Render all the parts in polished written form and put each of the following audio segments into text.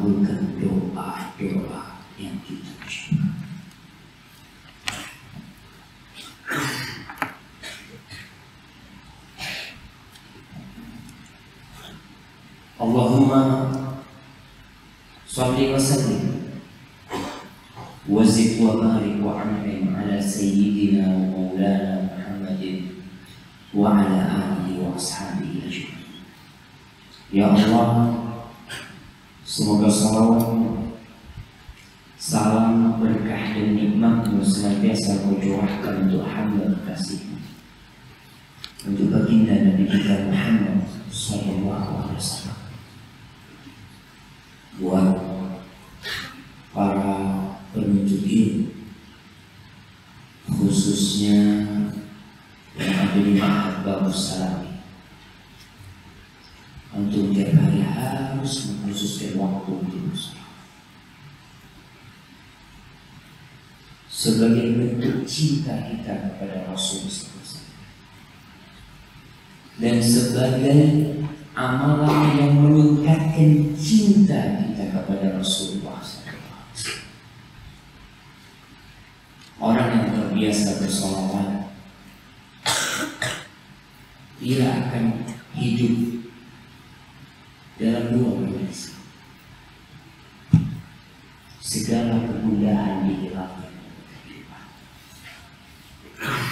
mengabulkan doa-doa yang kita ucapkan. Allahumma shalli wa sallim wa zid wa barik wa an'im ala sayyidina wa maulana Muhammadin wa ala alihi wa ashabihi ajma'in. Ya Allah, semoga salam berkah dan nikmat-Mu senantiasa Kau curahkan untuk hamba kekasih-Mu, untuk baginda Nabi kita Muhammad sallallahu alaihi wasallam, buat para penuntut ilmu, khususnya yang ada di Ma'had Babus Salami, untuk tiap hari harus mengkhususkan waktu untuk bersalat sebagai bentuk cinta kita kepada Rasul SAW dan sebagai amalan yang meningkatkan cinta kita kepada Rasulullah SAW. Orang yang terbiasa bersolawat, dia akan hidup dalam dua kondisi. Segala kemudahan dihilangkan.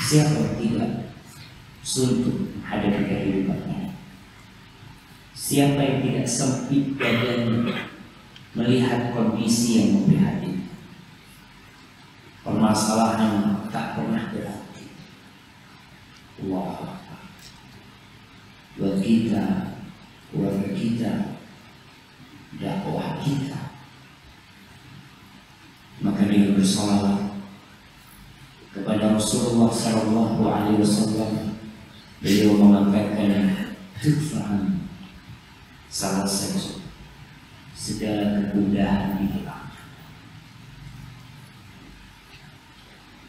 Siapa yang tidak suntuk menghadapi kehidupannya? Siapa yang tidak sempit badannya melihat kondisi yang memprihatinkan? Permasalahan tak pernah berhenti. Allah, buat kita, keluarga kita, dakwah kita, maka dengan bersolawat kepada Rasulullah Sallallahu Alaihi Wasallam, beliau mengatakan tufaham salah satu segala kemudahan dihilang.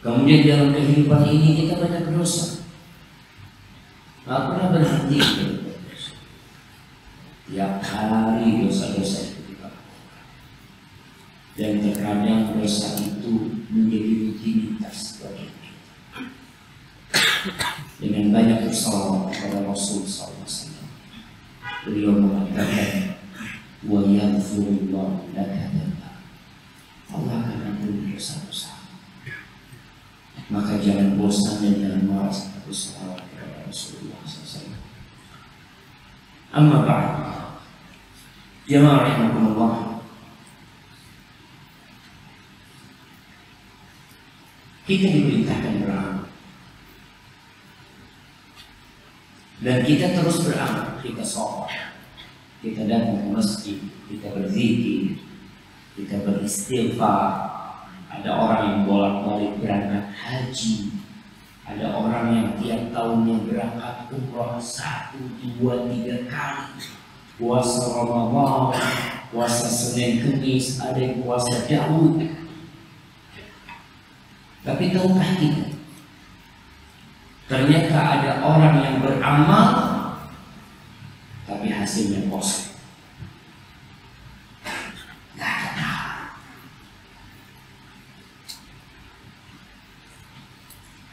Kemudian dalam kehidupan ini kita banyak dosa, nggak pernah berhenti berdosa. Tiap hari dosa-dosa itu kita lakukan, dan terkadang dosa itu menjadi rutinitas bagi kita. Dengan banyak bersalawat kepada Rasul SAW, beliau mengatakan, wa yaghfirullahu laka dzambaka, Allah akan ampuni dosa-dosa. Maka jangan bosan dan jangan malas untuk bersalawat kepada Rasulullah SAW. Amma ba'd, jamaah rahimakumullah, kita diperintahkan beramal, dan kita terus beramal. Kita sholat, kita datang ke masjid, kita berzikir, kita beristighfar. Ada orang yang bolak-balik berangkat haji, ada orang yang tiap tahunnya berangkat umrah 1, 2, 3 kali, puasa Ramadan, puasa Senin Kemis, ada yang puasa Daud. Tapi tahukah kita, ternyata ada orang yang beramal tapi hasilnya kosong. Gak ada.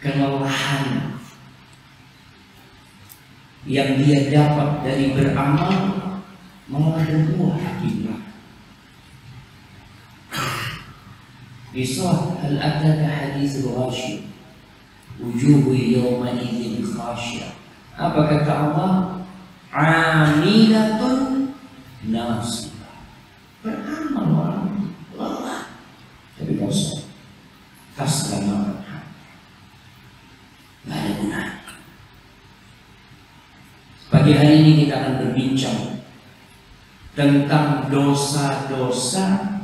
Kelelahan yang dia dapat dari beramal malah berbuah akibat. Bisah hal ataka hadithul ghashiyah, wujuhu yawma idzin khashiyah. Apa kata Allah? Amilatun nasibah. Beramal orang lelah, tapi kosong. Taslamah, nggak ada gunanya. Pagi hari ini kita akan berbincang tentang dosa-dosa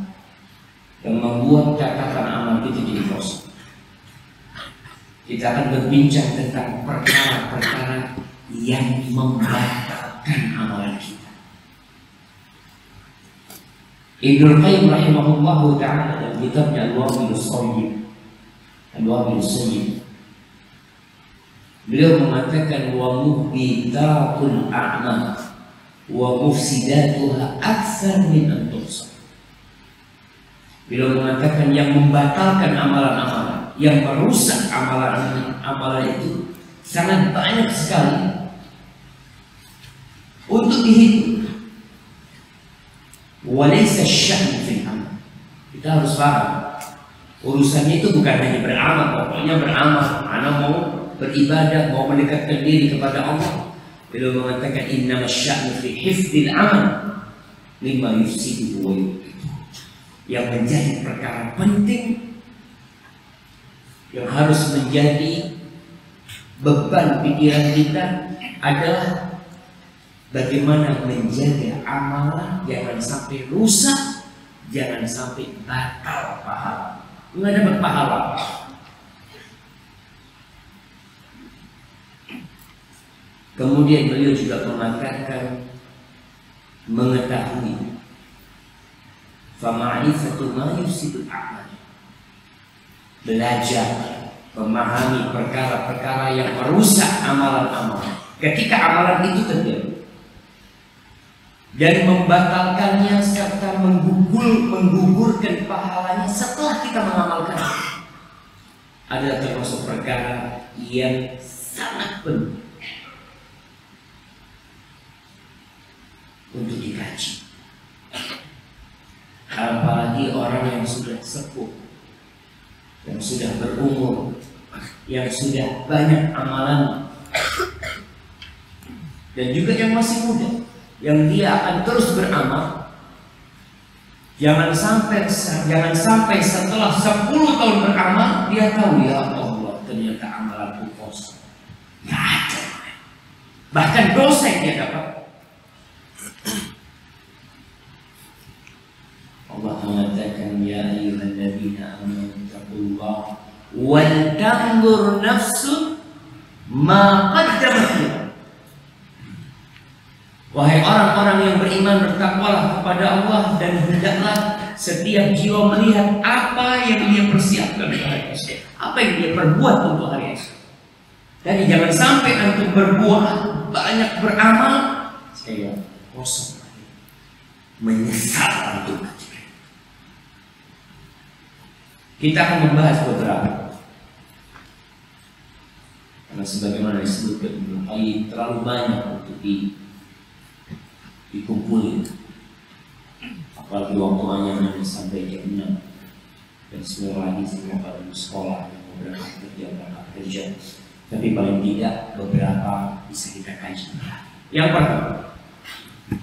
yang membuat catatan amal kita jadi kosong. Kita akan berbincang tentang perkara-perkara yang membatalkan amalan kita. Ibnu Qayyim rahimahullahu ta'ala dalam kitabnya Al-Wabilus Shayyib, beliau mengatakan wa muhbitatul a'mal wa mufsidatuha aktsar min an tuhsa. Beliau mengatakan yang membatalkan amalan-amalan, yang merusak amalan itu sangat banyak sekali untuk dihitung. Walaysa sya'nu fil amal. Kita harus paham, urusannya itu bukan hanya beramal, pokoknya beramal. Ana mau beribadah, mau mendekatkan diri kepada Allah. Beliau mengatakan innama sya'nu fi hifdzil amal lima yufsidu wa yu'id. Yang menjadi perkara penting, yang harus menjadi beban pikiran kita adalah bagaimana menjaga amalan jangan sampai rusak, jangan sampai batal pahala. Nggak dapat pahala. Kemudian beliau juga mengatakan mengetahui fama'rifatu ma yufsidul a'mal. Belajar, memahami perkara-perkara yang merusak amalan-amalan. Ketika amalan itu terjadi dan membatalkannya serta menggugurkan pahalanya setelah kita mengamalkan, adalah termasuk perkara yang sangat penting untuk dikaji. Apalagi orang yang sudah sepuh, yang sudah berumur, yang sudah banyak amalan, dan juga yang masih muda, yang dia akan terus beramal. Jangan sampai setelah 10 tahun beramal dia tahu, ya Allah, ternyata amalanku kosong. Nggak ada. Bahkan dosa yang dia dapat. Allah mengatakan, ya ayyuhalladzina amanu taqullaha wal tanzur nafsun ma qaddamat lighad. Wahai orang-orang yang beriman, bertakwalah kepada Allah dan hendaklah setiap jiwa melihat apa yang dia persiapkan untuk hari esok, apa yang dia perbuat untuk hari esok. Jadi jangan sampai antum berbuat banyak beramal, saya kosong, menyesal antum. Kita akan membahas beberapa, karena sebagaimana disebutkan Ibnu Qayyim, terlalu banyak untuk dikumpulin, apalagi waktu hanya sampai jam 6 dan semua lagi semua pada sekolah yang mau berangkat kerja. Tapi paling tidak beberapa bisa kita kaji. Yang pertama,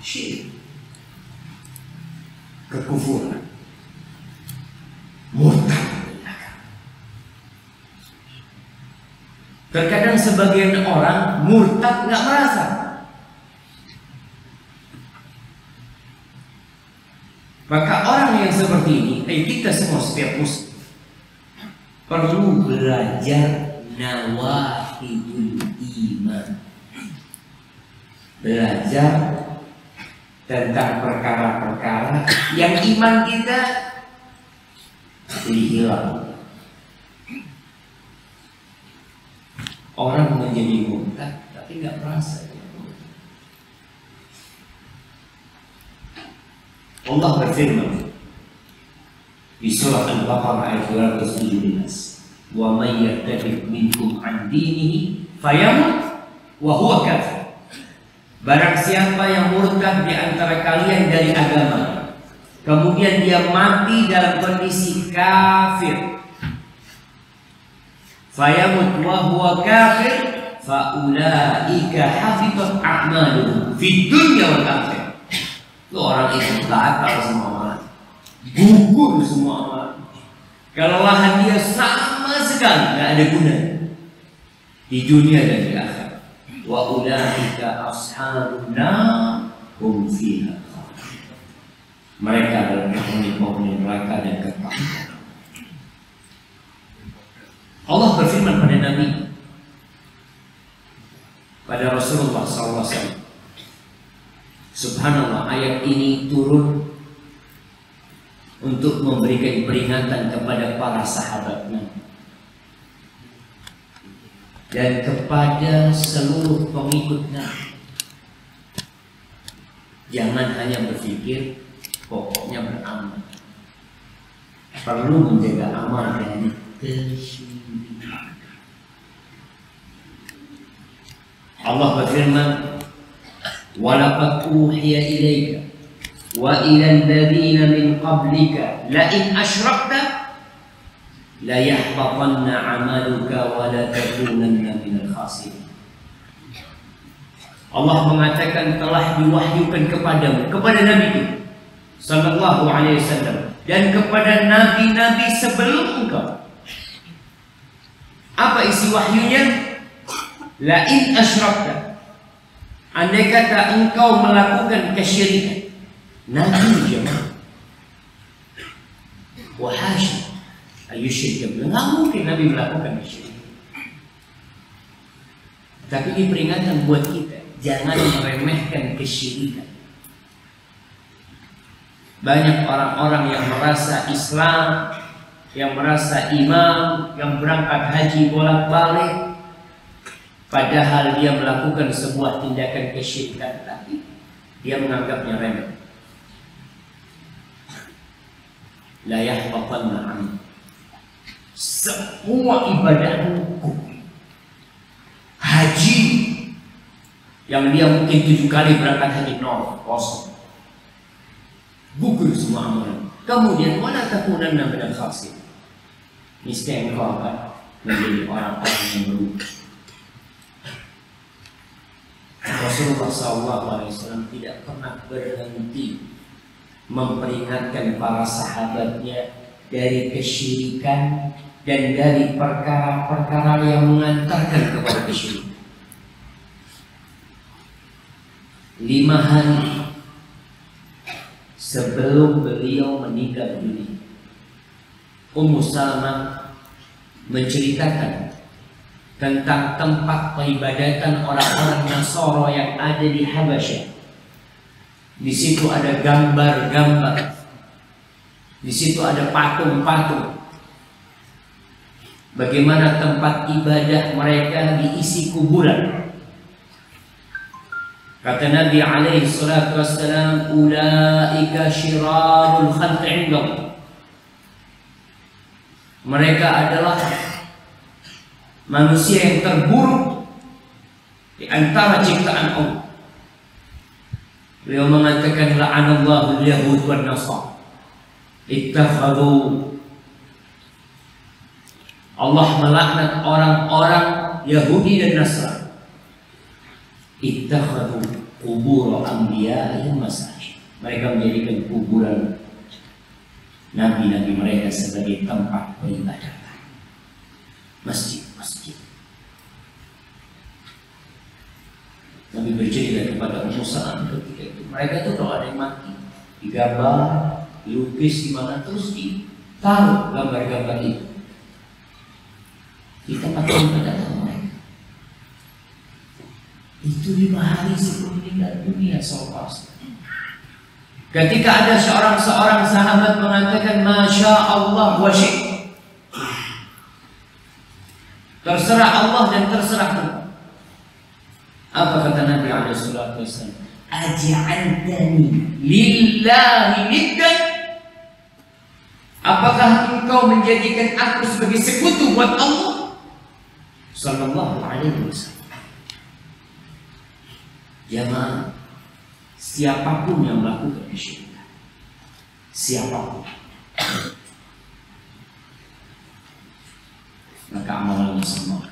syirik, kekufuran, murtad. Terkadang sebagian orang murtad nggak merasa. Maka orang yang seperti ini, kita semua setiap muslim perlu belajar nawahidul iman, belajar tentang perkara-perkara yang iman kita hilang. Orang menjadi murtad tapi nggak merasa. Allah berfirman di surah Al-Baqarah ayat 217, "Wa may yartadid minkum 'an dinihi fayamut wa huwa kafir." Barang siapa yang murtad di antara kalian dari agama, kemudian dia mati dalam kondisi kafir, fayamut wa huwa kafir, faulaika hafitat a'maluhum fid dunya wal akhirah. Itu orang itu batal semua amalan, gugur semua amalan. Kalau lahan dia sama sekali nggak ada guna di dunia dan di akhirat. Wa ulaika ashabun nar hum fiha. Mereka adalah penghuni neraka dan kekal. Allah berfirman pada Nabi, pada Rasulullah SAW. Subhanallah, ayat ini turun untuk memberikan peringatan kepada para sahabatnya dan kepada seluruh pengikutnya. Jangan hanya berpikir pokoknya beramal. perlu menjaga amal dari kesyirikan. Allah berfirman, "Walaqad uhiya ilaika wa ilal ladzina min qablika la in asyrakta la yahbatanna 'amaluka wa la takunanna minal khasirin." Allah mengatakan telah diwahyukan kepadamu, kepada Nabi sallallahu alaihi wasallam, dan kepada nabi-nabi sebelum engkau. Apa isi wahyunya? La in asyrakta, andai kata engkau melakukan kesyirikan. Nabi jemaah, wahasya ayyusyrika billah, nggak mungkin Nabi melakukan kesyirikan. Tapi ini peringatan buat kita, jangan meremehkan kesyirikan. Banyak orang-orang yang merasa Islam, yang merasa imam, yang berangkat haji bolak-balik, padahal dia melakukan sebuah tindakan kesyirikan, tapi dia menganggapnya remeh. La yahbatanna 'amal. Semua ibadah hukum, haji yang dia mungkin 7 kali berangkat haji, kosong, gugur semua amalan. Kemudian wala takunanna minal khasirin, niscaya engkau akan menjadi orang-orang yang merugi. Rasulullah SAW tidak pernah berhenti memperingatkan para sahabatnya dari kesyirikan dan dari perkara-perkara yang mengantarkan kepada kesyirikan. 5 hari sebelum beliau meninggal dunia, Ummu Salamah menceritakan tentang tempat peribadatan orang-orang Nasara yang ada di Habasyah. Di situ ada gambar-gambar, di situ ada patung-patung. Bagaimana tempat ibadah mereka diisi kuburan. Kata Nabi alaihi salatu wassalam, "Ulaika syirarul khalqi 'indallah." Mereka adalah manusia yang terburuk di antara ciptaan Allah. Beliau mengatakan, "La'anallahu al-yahud wan nasara ittakhadhu." Allah melaknat orang-orang Yahudi dan Nasrani. Ittakhadhu qubur anbiya'ihim masajid. Mereka menjadikan kuburan nabi-nabi mereka sebagai tempat peribadatan. Masjid. Nabi bercerita kepada Ummu Salamah ketika itu, mereka itu kalau ada yang mati, digambar, dilukis di mana, terus ditaruh gambar-gambar itu di tempat peribadatan mereka. Itu 5 hari sebelum meninggal dunia SAW. Ketika ada seorang sahabat mengatakan, "Masya Allah wa syi'ta." Terserah Allah dan terserah Tuhan. Apa kata Nabi SAW? "Aj'altani lillahi niddan." Apakah engkau menjadikan aku sebagai sekutu buat Allah? Sallallahu alaihi wasallam. Jamaah, siapapun yang melakukan kesyirikan, siapapun, maka amalannya sama.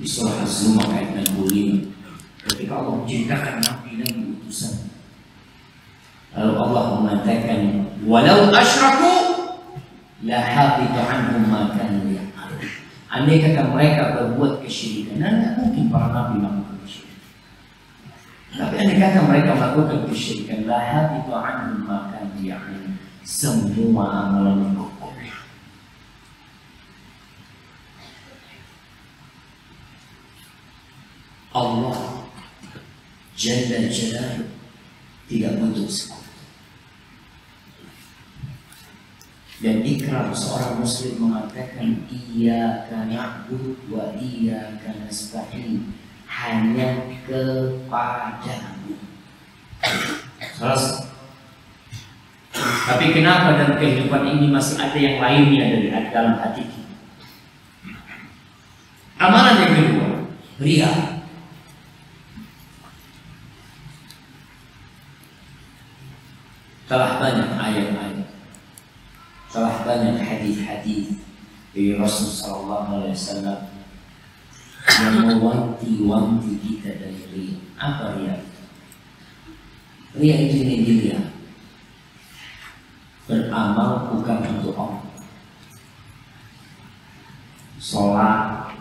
Di surah Az-Zumar ayat 65, ketika Allah menceritakan nabi-nabi utusan, lalu Allah mengatakan, "Walau asyraku la habita anhum ma kanu ya'malun." Andai kata mereka berbuat kesyirikan, dan tidak mungkin para nabi melakukan kesyirikan. Tapi andai kata mereka melakukan kesyirikan, la habita anhum ma kanu ya'malun, semua amalan gugur. Allah Jalla Jalaluhu tidak butuh sekutu. Dan ikrar seorang muslim mengatakan, "Iyyaka na'budu wa iyyaka nasta'in," hanya kepadamu. Selesai. Tapi kenapa dalam kehidupan ini masih ada yang lainnya dari dalam hati kita? Amalan yang kedua, ria. Telah banyak ayat-ayat, telah banyak hadis-hadis dari Rasul Sallallahu Alaihi Wasallam yang mewanti-wanti kita dari ria. Apa ria? Ria itu ria. Beramal bukan untuk Allah. Sholat,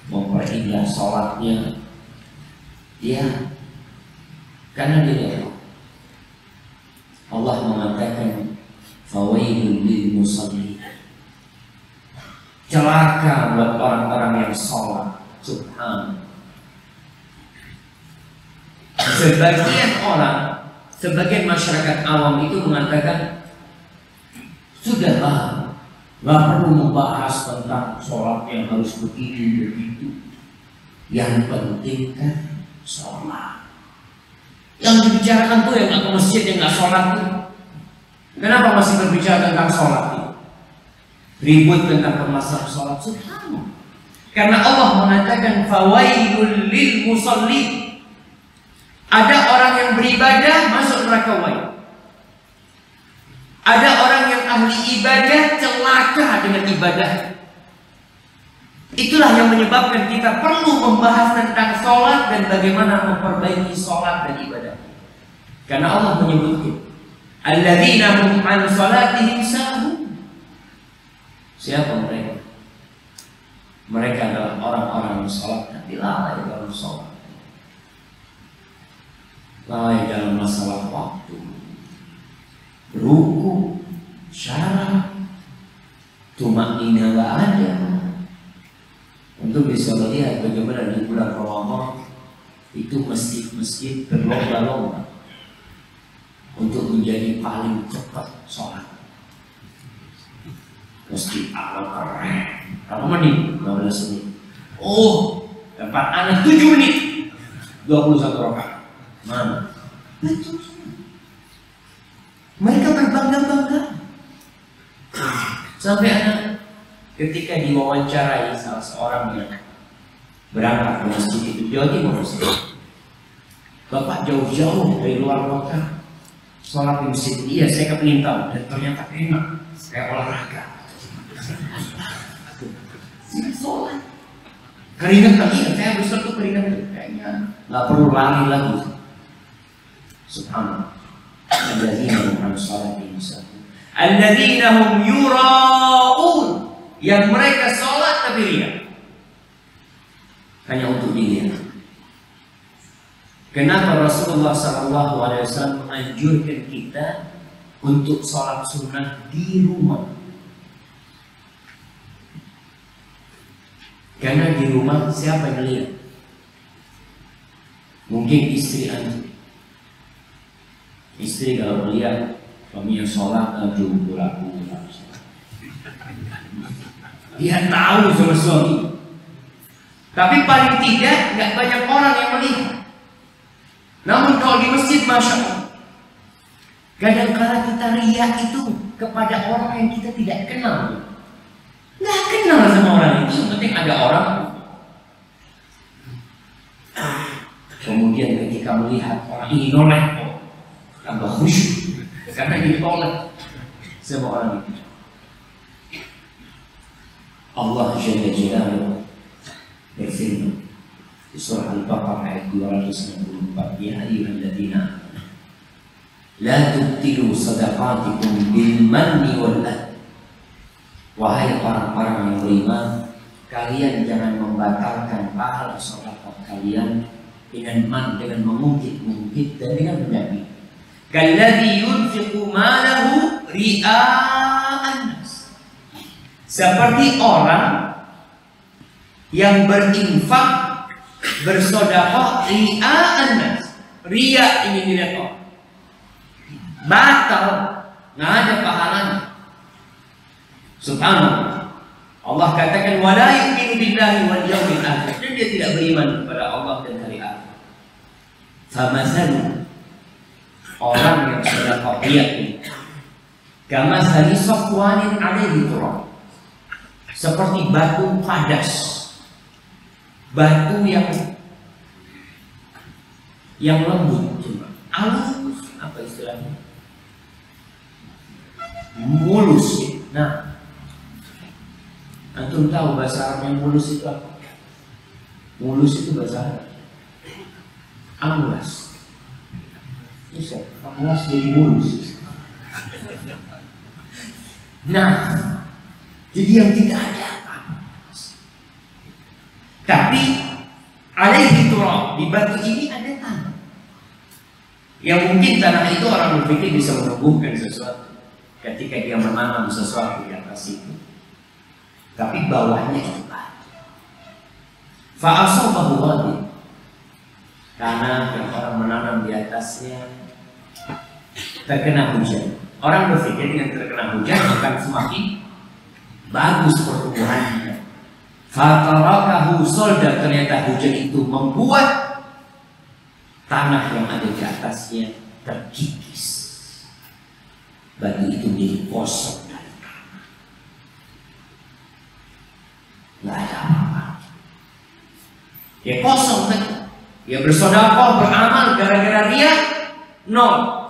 memperindah sholatnya dia karena dia Allah mengatakan fawailul lil musallin, celaka buat orang-orang yang sholat. Subhanallah. Sebagian masyarakat awam itu mengatakan sudahlah, nggak perlu membahas tentang sholat yang harus begini begitu. Yang penting kan sholat. Yang dibicarakan tuh yang nggak ke masjid, yang nggak sholat tuh. Kenapa masih berbicara tentang sholat itu? Ribut tentang permasalahan sholat. Subhanallah. Karena Allah mengatakan fawailul lil musallin. Ada orang yang beribadah masuk neraka wail. Ada orang yang ahli ibadah celaka dengan ibadah. Itulah yang menyebabkan kita perlu membahas tentang sholat dan bagaimana memperbaiki sholat dan ibadah. Karena Allah menyebutkan alladzina hum an sholatihim sahun. Siapa mereka? Mereka adalah orang-orang yang sholat tapi lalai dalam sholat, lalai dalam masalah waktu, ruku, syarat, tumaknina nggak ada. Untuk bisa melihat bagaimana di bulan Ramadan itu masjid-masjid berlomba-lomba untuk menjadi paling cepat sholat. Masjid awal keren, berapa menit? 15 menit. Oh, dapat anak 7 menit, 21 rakaat. Mana? Betul. Mereka berbangga-bangga. Sampai anak ketika diwawancarai salah seorang yang berangkat ke masjid itu, Jawa Timur, Bapak jauh-jauh dari luar kota sholat di masjid. Iya, saya ke Pelintang dan ternyata enak, kayak olahraga. Sholat keringat lagi, saya besar tuh keringat kayaknya nggak perlu lari lagi. Subhanallah. Alladzina hum an sholatihim sahun, alladzina hum yura'un, yang mereka sholat tapi ria, hanya untuk dilihat. Kenapa Rasulullah SAW menganjurkan kita untuk sholat sunnah di rumah? Karena di rumah siapa yang lihat? Mungkin istri Anda. Istri kalau melihat suaminya sholat, aduh pura-pura. Dia tahu sama suami. Tapi paling tidak nggak banyak orang yang melihat. Namun kalau di masjid, masya Allah, kadang-kadang kita riak itu kepada orang yang kita tidak kenal. Nggak kenal sama orang itu, yang penting ada orang. Kemudian ketika melihat orang ini noleh, tambah khusyuk karena ditolak sama orang itu. Allah Jalla Jalaluhu berfirman di surah Al-Baqarah ayat 264, ya ayyuhalladzina la tubtilu sadaqatikum bil manni wal adh. Wahai orang-orang yang beriman, kalian jangan membatalkan pahala sedekah kalian dengan mengungkit-ungkit dan dengan menyabi. Kalladzi yunfiqu malahu ria'an nas. Seperti orang yang berinfak, bersedekah ria'an nas. Ria ingin dilihat orang. Batal, nggak ada pahalanya. Subhanallah. Allah katakan wala yu'minu billahi wal yawmil akhir. Dan dia tidak beriman kepada Allah dan hari akhir. Famathalu, orang yang sedekah ria ini Kamasali safwanin alaihi turab, seperti batu padas, batu yang lembut, halus, apa istilahnya, mulus. Nah, antum tahu bahasa Arab yang mulus itu apa? Mulus itu bahasa Arab amulas. Bisa amulas jadi mulus. Nah, jadi yang tidak ada apa. Tapi alaihi turab, di batu ini ada tanah. Yang mungkin tanah itu orang berpikir bisa menumbuhkan sesuatu ketika dia menanam sesuatu di atas itu. Tapi bawahnya itu batu. Fa asabahu ghadib, tanah yang orang menanam di atasnya terkena hujan. Orang berpikir dengan terkena hujan akan semakin bagus pertumbuhannya. Fatarakahu solda, ternyata hujan itu membuat tanah yang ada di atasnya terkikis. Batu itu menjadi kosong dari tanah. Nggak ada apa-apa. Ya kosong kan? Ya bersedekah, beramal, gara-gara ria, nol.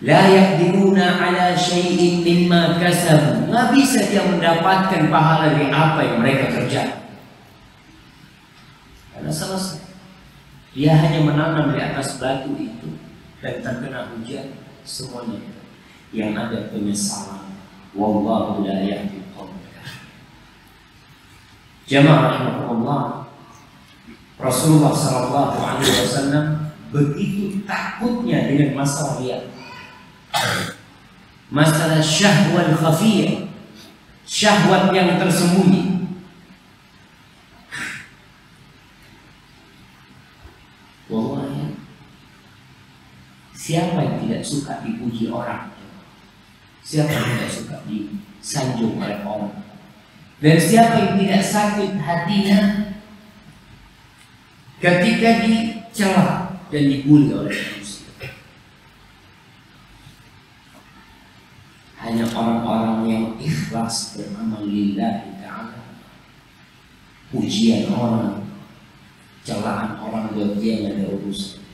La yaqdiruna ala syai'in mimma kasabu, nggak bisa dia mendapatkan pahala dari apa yang mereka kerjakan. Karena selesai. Dia hanya menanam di atas batu itu dan terkena hujan, semuanya yang ada penyesalan. Wallahu la yahdi al-qawm. Jamaah rahimakumullah, Rasulullah sallallahu alaihi wasallam begitu takutnya dengan masalah riya, masalah syahwat khafiyah, syahwat yang tersembunyi. Wallahi, siapa yang tidak suka dipuji orang? Siapa yang tidak suka disanjung oleh orang? Dan siapa yang tidak sakit hatinya ketika dicela dan dibully oleh manusia? Hanya orang-orang yang ikhlas beramal lillahi ta'ala. Pujian orang, celaan orang buat dia yang ada urusan.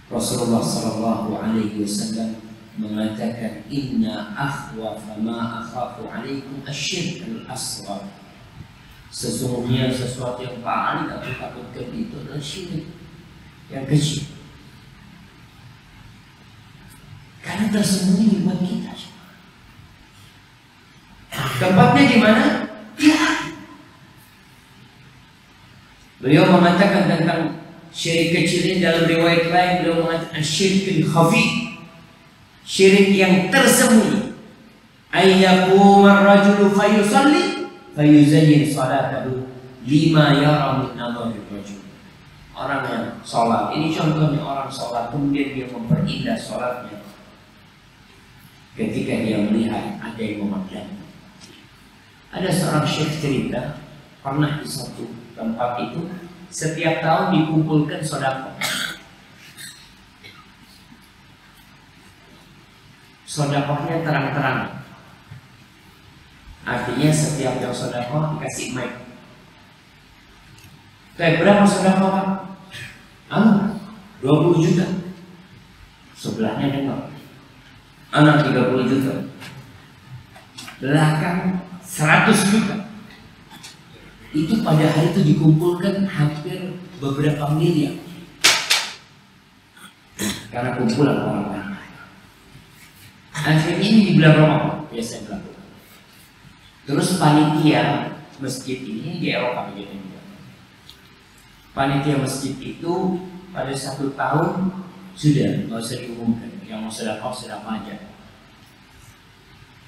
Rasulullah sallallahu alaihi wasallam mengatakan, inna akhwafa ma akhafu alaikum asyirk al-asghar. Sesungguhnya sesuatu yang paling aku takutkan itu adalah syirik yang kecil. Karena tersembunyi buat kita. Tempatnya di mana? Di hati. Beliau mengatakan tentang syirik kecil ini dalam riwayat lain, beliau mengatakan syirkul khafi, syirik yang tersembunyi. Ayyaqum ar-rajulu fayusalli fayuzayyin salatahu lima yara min nadhari rajul. Orang yang sholat, ini contohnya orang sholat kemudian dia memperindah sholatnya ketika dia melihat ada yang memandang. Ada seorang syekh cerita pernah di satu tempat itu setiap tahun dikumpulkan sedekah. Sedekahnya terang-terang. Artinya setiap yang sedekah dikasih mic. Kayak berapa sedekah? 20 juta. Sebelahnya dengar. Anak 30 juta. Belakang 100 juta. Itu pada hari itu dikumpulkan hampir beberapa miliar. Karena kumpulan orang-orang. Akhirnya ini di bulan Ramadan biasa dilakukan. Terus panitia masjid ini di Eropa begitu. Panitia masjid itu pada 1 tahun sudah nggak usah diumumkan. Yang mau sedekah aja.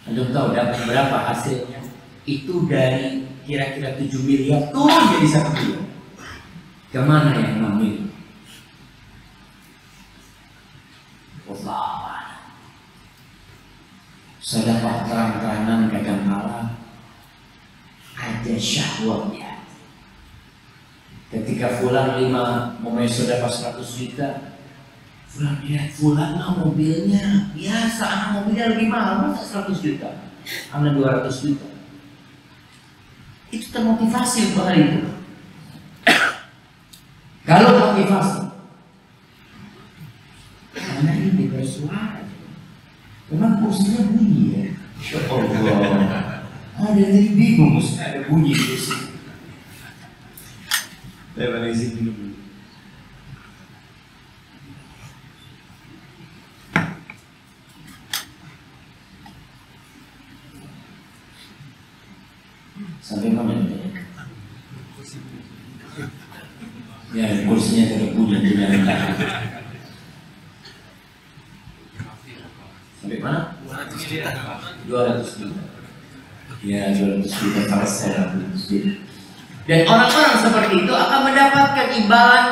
Anda tahu dapat berapa hasilnya? Itu dari kira-kira 7 miliar turun jadi 1 miliar. Kemana yang ngambil? Allah. Sedekah terang-terangan kadang-kala ada syahwatnya. Ketika fulan 5 mau sedekah 100 juta, Fulan lihat, fulan mobilnya biasa, anak mobilnya lebih mahal, masa 100 juta, anak 200 juta. Itu termotivasi untuk hari itu. Kalau motivasi, karena ini bersuara, memang kursinya bunyi ya. Insya Allah, ada yang bingung, ada bunyi kursi. Saya isi minum dulu. Sampai mana ini? Ya, kursinya tidak punya dengan sampai mana? 200 juta. Ya, 200 juta selesai. Dan orang-orang seperti itu akan mendapatkan imbalan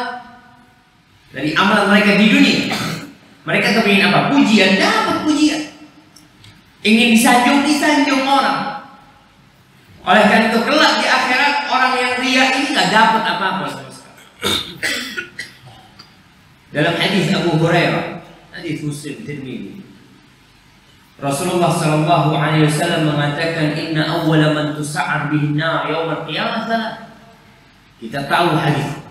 dari amal mereka di dunia. Mereka kepingin apa? Pujian, dapat pujian. Ingin disanjung orang. Oleh karena itu kelak di akhirat orang yang riya ini nggak dapat apa-apa sama sekali. Dalam hadis Abu Hurairah, hadis Muslim Tirmidzi, Rasulullah Shallallahu Alaihi Wasallam mengatakan, Inna awwala man tusa'ar bihin nar yaum al-qiyamah salat. Kita tahu hadis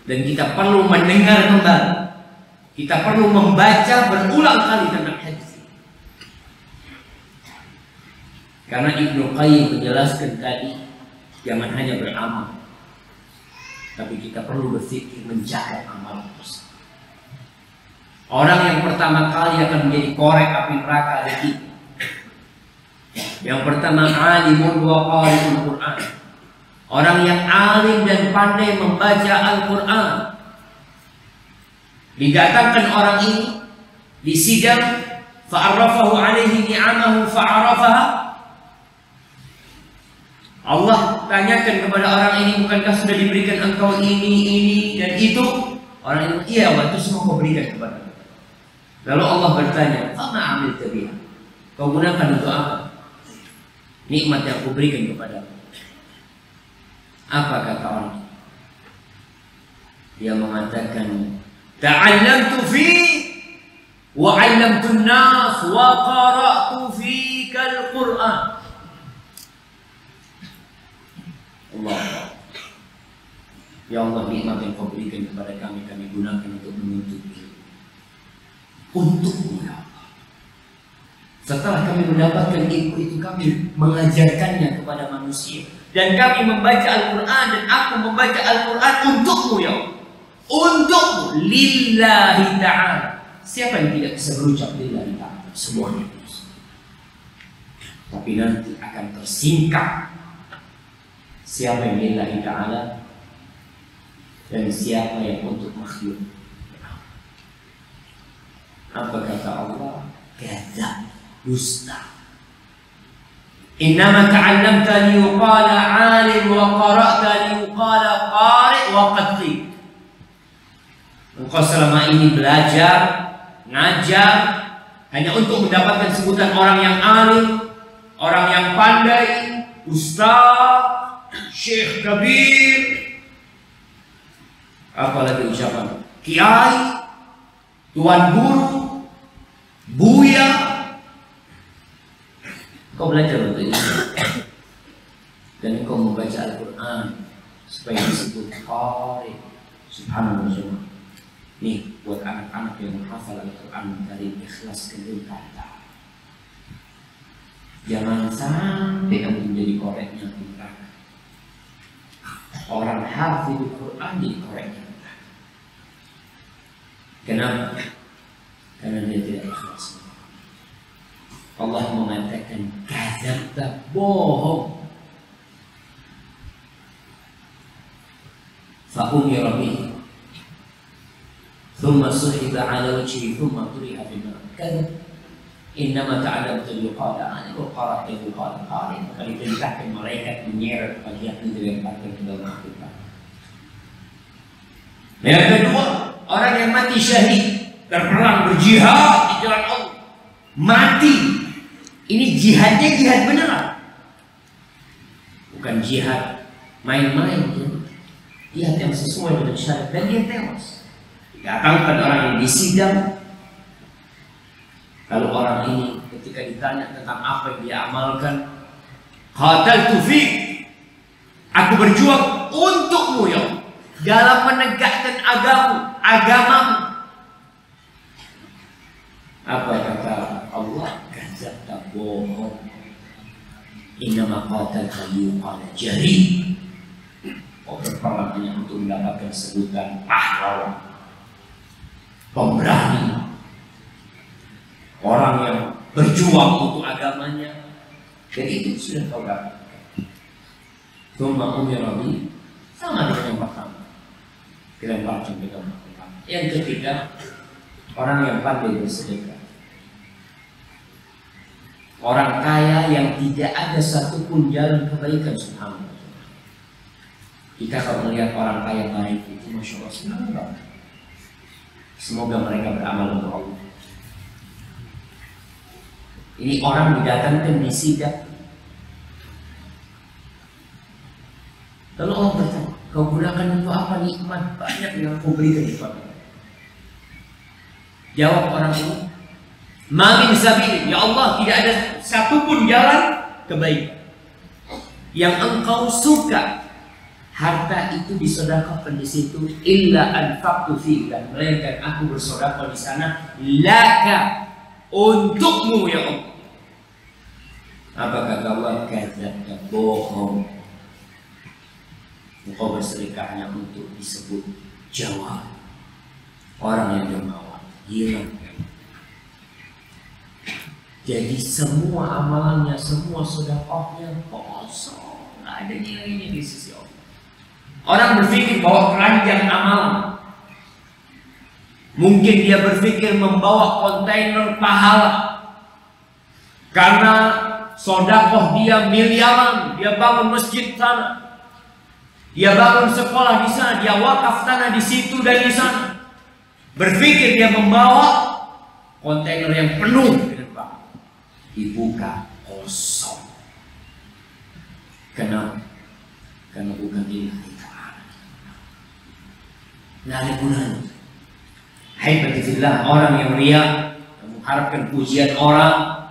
dan kita perlu mendengar kembali. Kita perlu membaca berulang kali tentang hadis. Karena Ibnu Qayyim menjelaskan tadi, jangan hanya beramal, tapi kita perlu berpikir menjaga amal terus. Orang yang pertama kali akan menjadi korek api neraka ada kita. Yang pertama, alimun wa qari'ul Qur'an. Orang yang alim dan pandai membaca Al-Quran. Didatangkan orang ini di sidang, fa'arrafahu alaihi ni'amahu fa'arafaha. Allah tanyakan kepada orang ini, bukankah sudah diberikan engkau ini dan itu? Orang ini, iya Allah, itu semua kau berikan kepada aku. Lalu Allah bertanya, fama amil tabiha, kau gunakan untuk apa nikmat yang aku berikan kepada aku? Apa kata orang? Dia mengatakan, ta'allamtu fi wa 'allamtu an-nas wa qara'tu fika al-Qur'an. Allah, ya Allah, nikmat yang kau berikan kepada kami, kami gunakan untuk menuntut ilmu untukmu ya Allah. Setelah kami mendapatkan ilmu itu, kami mengajarkannya kepada manusia, dan kami membaca Al-Quran, dan aku membaca Al-Quran untukmu ya Allah, untukmu, lillahi ta'ala. Siapa yang tidak bisa berucap lillahi ta'ala? Semuanya bisa. Tapi nanti akan tersingkap siapa yang lillahi ta'ala dan siapa yang untuk makhluk. Apa kata Allah? Kadzab, dusta. Innama ta'allamta liyuqala 'alim wa qara'ta liyuqala qari' wa qad qil. Engkau selama ini belajar, ngajar hanya untuk mendapatkan sebutan orang yang alim, orang yang pandai, ustaz, syekh kabir, apalagi ucapan kiai, tuan guru, buya. Kau belajar untuk itu dan kau membaca Al-Quran supaya disebut qari. Subhanallah. Nih buat anak-anak yang menghafal Al-Quran dari ikhlas ke kata. Jangan sampai kamu menjadi koreknya neraka. Orang hafidul Quran jadi koreknya neraka. Kenapa? Karena dia tidak ikhlas. Allah mengatakan kadzabta, bohong. Fa umira bihi thumma suhiba ala wajhihi thumma turiha fi an-nar. Kadzab. Innama ta'allamtu liqala an wa qara'tu liqala qari. Maka diperintahkan malaikat menyeret bagian itu dilemparkan ke dalam api. Yang kedua, orang yang mati syahid, berperang berjihad di jalan Allah, mati. Ini jihadnya jihad beneran, bukan jihad main-main. Jihad yang sesuai dengan syariat, dan dia tewas. Datangkan orang yang disidang. Kalau orang ini ketika ditanya tentang apa yang dia amalkan, qataltu fik, aku berjuang untukmu ya Allah, dalam menegakkan agamamu. Apa kata Allah? Kadzabta, bohong. Innama qatalta liyuqala jari. Berperang hanya untuk mendapatkan sebutan pahlawan, pemberani, orang yang berjuang untuk agamanya. Dan itu sudah kau dapatkan. Tsumma umira bi, sama dengan yang pertama. Kita baca dengan pertama. Yang ketiga, orang yang pandai bersedekah. Orang kaya yang tidak ada satupun jalan kebaikan, subhanallah. Kita kalau melihat orang kaya baik itu, masya Allah, senang banget. Semoga mereka beramal untuk Allah. Ini orang didatangkan di sidang. Lalu Allah bertanya, kau gunakan untuk apa nikmat banyak yang kau berikan kepada? Jawab orang ini, ma min sabil, ya Allah, tidak ada satupun jalan kebaikan yang engkau suka harta itu disedekahkan di situ, illa anfaqtu fika, melainkan aku bersedekah di sana laka, untukmu ya Allah. Apa kata Allah? Kadzabta, bohong. Engkau bersedekahnya untuk disebut jawab, orang yang dermawan, hilang. Jadi semua amalannya, semua sedekahnya kosong, nggak ada nilainya di sisi Allah. Orang berpikir bahwa keranjang amalan, mungkin dia berpikir membawa kontainer pahala, karena sedekah dia miliaran, dia bangun masjid sana, dia bangun sekolah di sana, dia wakaf tanah di situ dan di sana. Berpikir dia membawa kontainer yang penuh dengan barang, dibuka kosong. Kenapa? Karena bukan lillahi ta'ala. Nggak ada gunanya. Haibatillah, orang yang riya, yang mengharapkan pujian orang,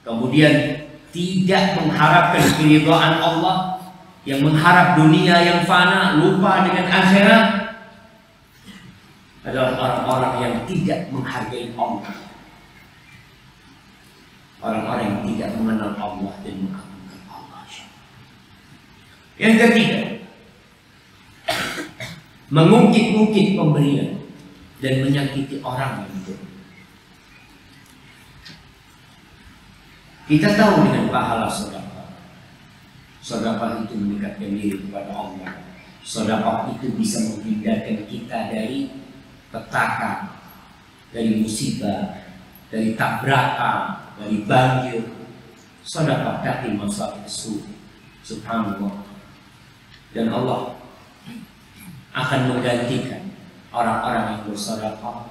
kemudian tidak mengharapkan keridhaan Allah, yang mengharap dunia yang fana, lupa dengan akhirat, adalah orang-orang yang tidak menghargai Allah, orang-orang yang tidak mengenal Allah dan mengagungkan Allah. Yang ketiga, mengungkit-ungkit pemberian dan menyakiti orang yang itu. Kita tahu dengan pahala sedekah. Sedekah itu mendekatkan diri kepada Allah. Sedekah itu bisa menghindarkan kita dari petaka, dari musibah, dari tabrakan, dari banjir. Sedekah tapi masalah itu, subhanallah. Dan Allah akan menggantikan orang-orang yang bersedekah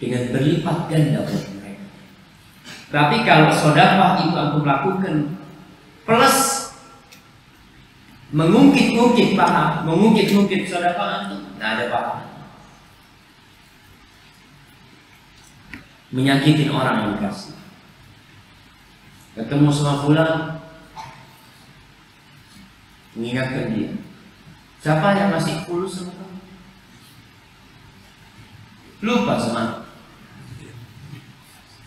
dengan berlipat ganda buat mereka. Tapi kalau sedekah itu aku lakukan plus mengungkit-ungkit pahala, mengungkit-ungkit sedekah itu nggak ada pahala. Menyakitin orang yang dikasih. Ketemu sama fulan, mengingatkan dia, siapa yang ngasih fulus sama kamu? Lupa sama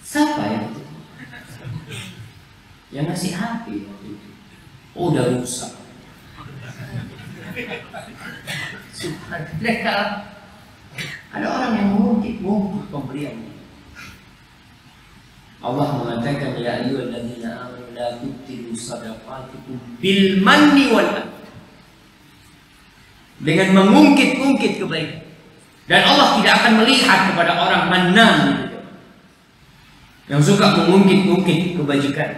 siapa yang ngasih hati waktu itu? Oh, udah rusak. Subhanallah. Ada orang yang mungkin pemberian. Allah mengatakan, ya ayyuhalladzina amanu la tubtilu shadaqatikum bil manni wal adha, dengan mengungkit-ungkit kebaikan. Dan Allah tidak akan melihat kepada orang mannan gitu, yang suka mengungkit-ungkit kebajikan.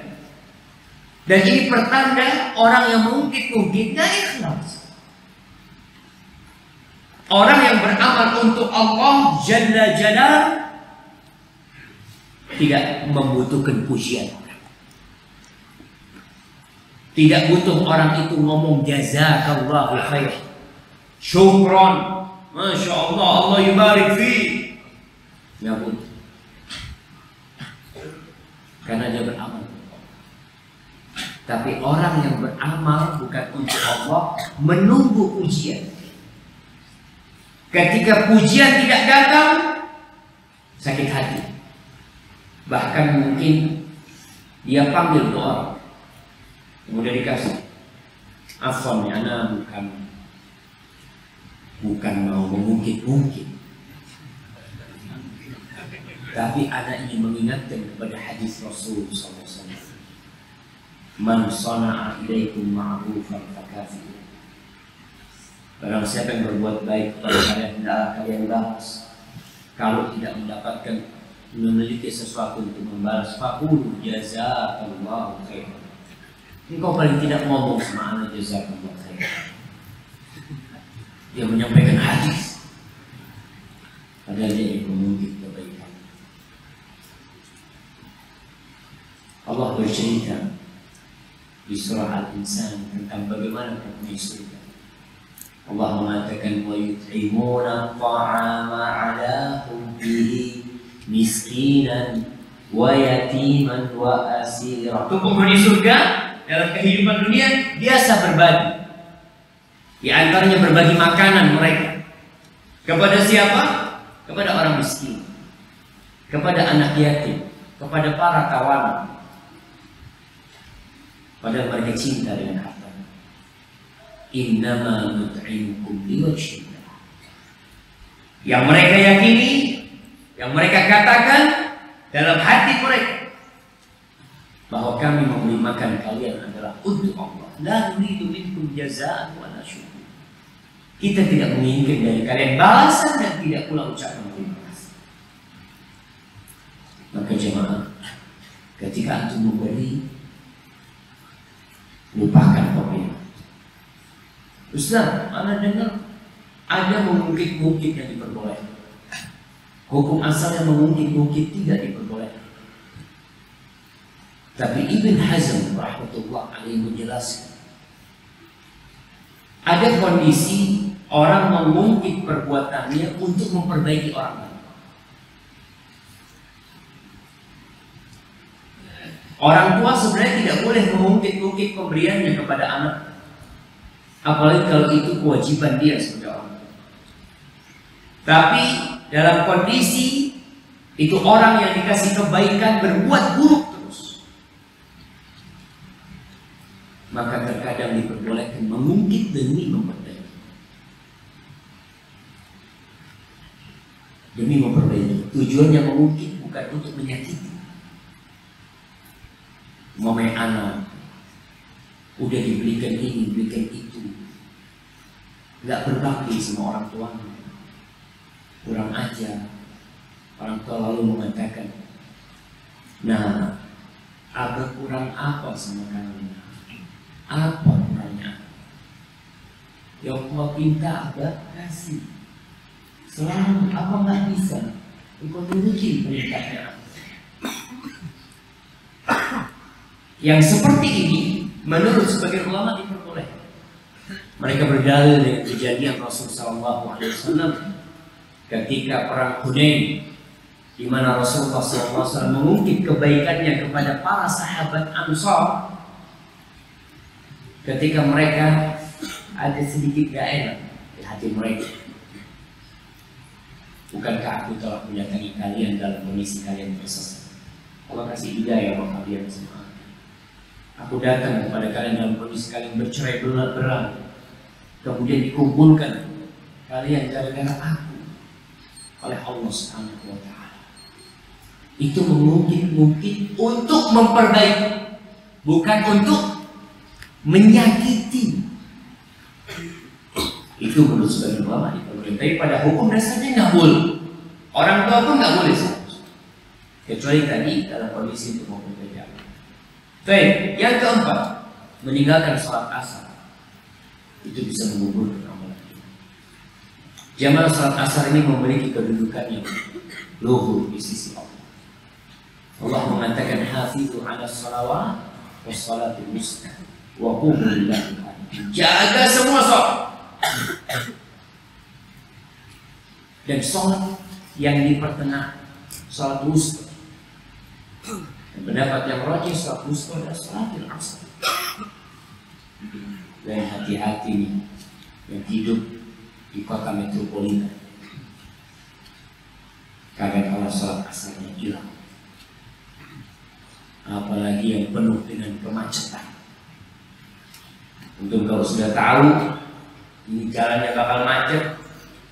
Dan ini pertanda orang yang mengungkit-ungkit gak ikhlas. Orang yang beramal untuk Allah Jalla Jalal tidak membutuhkan pujian. Tidak butuh orang itu ngomong jazakallahu khair, syukron, Masya Allah, Allah yubarik fi. Nyabut. Karena dia beramal. Tapi orang yang beramal bukan untuk Allah, menunggu pujian. Ketika pujian tidak datang, sakit hati. Bahkan mungkin dia panggil doa, kemudian dikasih. Afwan ya, ana bukan mau mengungkit-ungkit, tapi ana ingin mengingatkan kepada hadis Rasul SAW. Man sana'a ilaikum ma'rufan fakafi'u. Barang siapa yang berbuat baik kepada kalian, hendaklah kalian balas. Kalau tidak mendapatkan, memiliki sesuatu untuk membalas, faqulu jazakallahu khairan. Engkau paling tidak ngomong sama anak jazakallahu khairan. Dia menyampaikan hadis, padahal dia yang mengungkit kebaikan. Allah bercerita di surah Al-Insan tentang bagaimana penghuni surga. Allah mengatakan wa yut'imuna ta'ama 'ala hubbihi miskinan wa yatiman wa asira. Untuk penghuni surga dalam kehidupan dunia biasa berbagi. Di antaranya berbagi makanan mereka. Kepada siapa? Kepada orang miskin, kepada anak yatim, kepada para tawanan. Padahal mereka cinta dengan harta. Innama nut'imukum liwajhillah. Yang mereka yakini, yang mereka katakan dalam hati mereka, bahwa kami memberi makan kalian adalah untuk Allah. La nuridu minkum jazaa'an wa la syukur. Kita tidak menginginkan dari kalian balasan dan tidak pula ucapan terima kasih. Maka jemaah, ketika antum memberi, lupakan pemberian. Ustaz, anda dengar ada mengungkit-ungkit yang diperbolehkan. Hukum asalnya mengungkit-ungkit tidak diperbolehkan. Tapi Ibn Hazm rahmatullah alaihi menjelaskan, ada kondisi orang mengungkit perbuatannya untuk memperbaiki orang lain. Orang tua sebenarnya tidak boleh mengungkit-ungkit pemberiannya kepada anak, apalagi kalau itu kewajiban dia sebagai orang tua. Tapi dalam kondisi itu orang yang dikasih kebaikan berbuat buruk terus, maka terkadang diperbolehkan mengungkit demi memperbaiki. Demi memperbaiki. Tujuannya mengungkit bukan untuk menyakiti. Mamai anak udah dibelikan ini, dibelikan itu, nggak berbakti sama orang tuanya, kurang ajar. Orang tua lalu mengatakan, nah, abah kurang apa sama kamu? Apa kurangnya? Ya Allah pinta abah kasih. Selama apa nggak bisa, engkau turuti perintahnya. Yang seperti ini menurut sebagian ulama diperbolehkan. Mereka berdalil dengan kejadian Rasulullah SAW ketika perang Hunain, di mana Rasulullah SAW mengungkit kebaikannya kepada para sahabat Ansar ketika mereka ada sedikit gak enak di hati mereka. Bukankah aku telah mendatangi kalian dalam kondisi kalian tersesat? Allah kasih hidayah buat kalian semua. Aku datang kepada kalian dalam kondisi kalian bercerai berai, kemudian dikumpulkan kalian gara-gara aku oleh Allah Subhanahu wa Ta'ala. Itu mungkin untuk memperbaiki, bukan untuk menyakiti. Itu menurut sebagian ulama diperbolehkan. Tapi pada hukum dasarnya nggak boleh. Orang tua pun nggak boleh, kecuali tadi dalam kondisi untuk memperbaiki. Baik, yang keempat, meninggalkan sholat asar. Itu bisa menggugurkan amalan kita. Jamaah sholat asar ini memiliki kedudukan yang luhur di sisi Allah. Allah mengatakan hafizu ala sholawat wa sholatul wusta wa qumu lillahi. Jaga semua sholat. Dan sholat yang di pertengahan, sholat wusta. Dan pendapat yang rajih, sholat wusta adalah sholatil asar. Dan hati-hati nih yang hidup di kota metropolitan, karena kalau sholat asarnya hilang, apalagi yang penuh dengan kemacetan. Untuk kalau sudah tahu ini jalannya bakal macet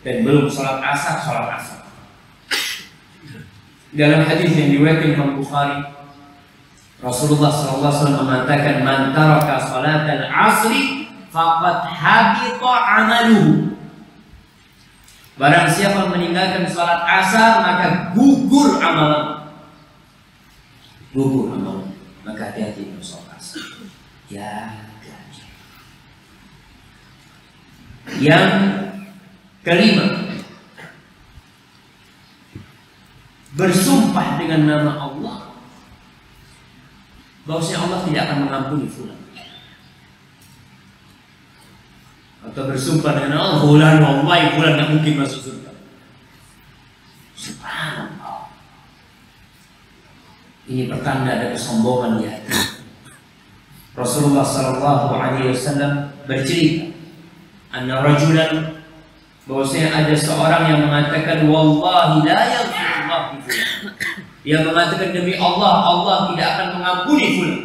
dan belum sholat asar, sholat asar. Dalam hadis yang diriwayatkan Imam Bukhari, Rasulullah SAW mengatakan, "Man taraka salatal asri faqad habita amaluhu." Barang siapa meninggalkan sholat asar, maka gugur amalan. Gugur amalan. Maka hati-hati dengan sholat asar. Jaga. Yang kelima, bersumpah dengan nama Allah bahwasanya Allah tidak akan mengampuni fulan. Atau bersumpah dengan Allah, fulan wallahi fulan tidak mungkin masuk surga. Subhanallah. Ini pertanda ada kesombongan di hati. Rasulullah SAW bercerita, anna rajulan, bahwasanya ada seorang yang mengatakan wallahi la yaghfirullah li fulan. Dia mengatakan demi Allah, Allah tidak akan mengampuni fulan.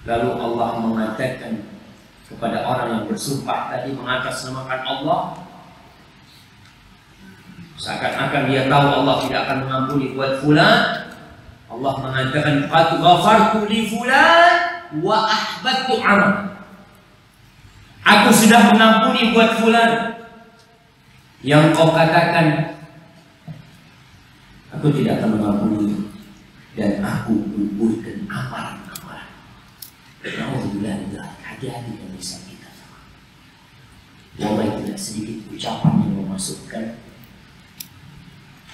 Lalu Allah mengatakan kepada orang yang bersumpah tadi mengatasnamakan Allah, seakan-akan dia tahu Allah tidak akan mengampuni buat fulan. Allah mengatakan qad ghafartu li fulan wa ahbattu amal. Aku sudah mengampuni buat fulan. Yang kau katakan aku tidak akan mengampuni, dan aku gugurkan amalan-amalan. Alhamdulillah, hati-hati dengan lisan kita. Wallahi tidak sedikit ucapan yang memasukkan